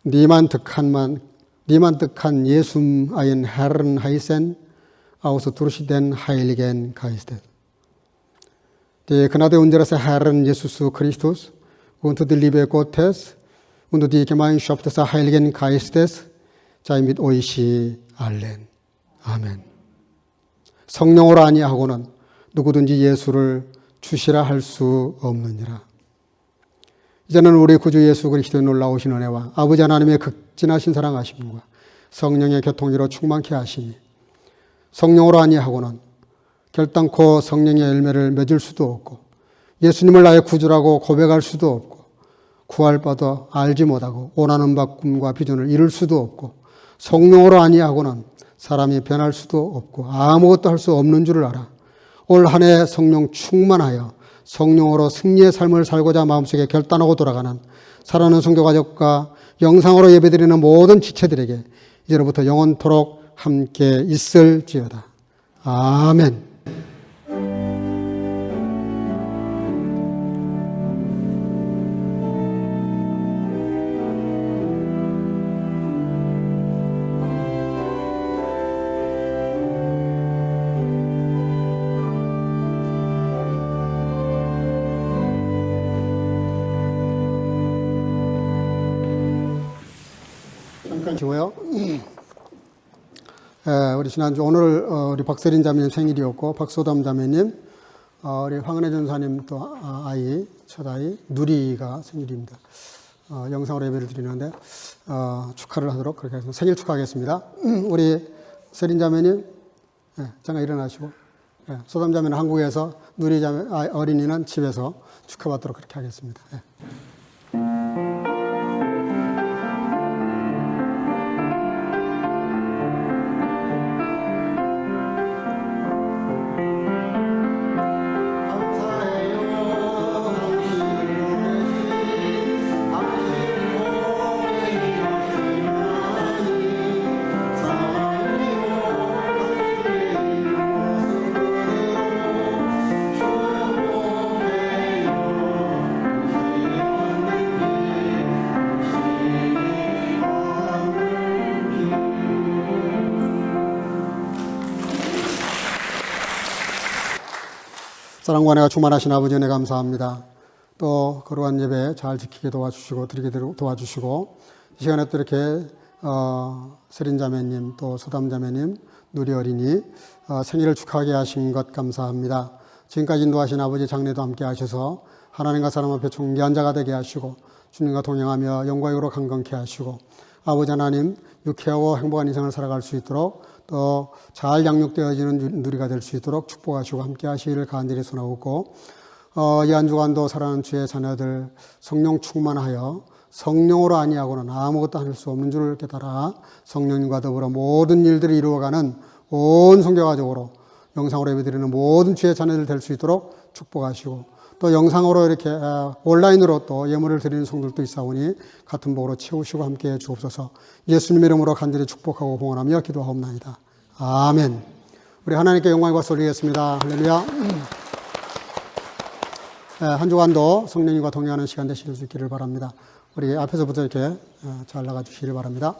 niemand kann Jesum ein Herrn heißen, außer durch den Heiligen Geist. Die Gnade unseres Herrn Jesus Christus und die Liebe Gottes und die Gemeinschaft des Heiligen Geistes sei mit euch allen. 아멘. 성령으로 아니하고는 누구든지 예수를 주시라 할 수 없느니라. 이제는 우리 구주 예수 그리스도의 놀라우신 은혜와 아버지 하나님의 극진하신 사랑하심과 성령의 교통으로 충만케 하시니 성령으로 아니하고는 결단코 성령의 열매를 맺을 수도 없고 예수님을 나의 구주라고 고백할 수도 없고 구할 바도 알지 못하고 원하는 바 꿈과 비전을 이룰 수도 없고 성령으로 아니하고는 사람이 변할 수도 없고 아무것도 할 수 없는 줄을 알아. 올 한 해 성령 충만하여 성령으로 승리의 삶을 살고자 마음속에 결단하고 돌아가는 사랑하는 선교 가족과 영상으로 예배드리는 모든 지체들에게 이제로부터 영원토록 함께 있을지어다. 아멘. 잠깐만요. 우리 지난주 오늘 우리 박세린 자매님 생일이었고 박소담 자매님, 우리 황은혜 전사님 또 아이 첫 아이 누리가 생일입니다. 영상으로 예배를 드리는데 축하를 하도록 그렇게 해서 생일 축하하겠습니다. 우리 세린 자매님 잠깐 일어나시고, 소담 자매는 한국에서, 누리 자매 어린이는 집에서 축하받도록 그렇게 하겠습니다. 사랑과 은혜가 충만하신 아버지 은혜 감사합니다. 또 거룩한 예배 잘 지키게 도와주시고 드리게 도와주시고 이 시간에 또 이렇게 세린 자매님 또 소담 자매님 누리 어린이 생일을 축하하게 하신 것 감사합니다. 지금까지 인도하신 아버지 장례도 함께 하셔서 하나님과 사람 앞에 존귀한 자가 되게 하시고 주님과 동행하며 영광으로 강건케 하시고 아버지 하나님 유쾌하고 행복한 인생을 살아갈 수 있도록 또 잘 양육되어지는 누리가 될 수 있도록 축복하시고 함께 하시기를 간절히 소원하고 이 한 주간도 사랑하는 주의 자녀들 성령 충만하여 성령으로 아니하고는 아무것도 할 수 없는 줄을 깨달아 성령님과 더불어 모든 일들을 이루어가는 온 성교가족으로 영상으로 예배드리는 모든 주의 자녀들 될 수 있도록 축복하시고 또 영상으로 이렇게 온라인으로 또 예물을 드리는 성들도 있사오니 같은 복으로 채우시고 함께해 주옵소서. 예수님의 이름으로 간절히 축복하고 봉헌하며 기도하옵나이다. 아멘. 우리 하나님께 영광과 올리겠습니다. 할렐루야. 한 주간도 성령님과 동행하는 시간 되실 수 있기를 바랍니다. 우리 앞에서부터 이렇게 잘 나가 주시기를 바랍니다.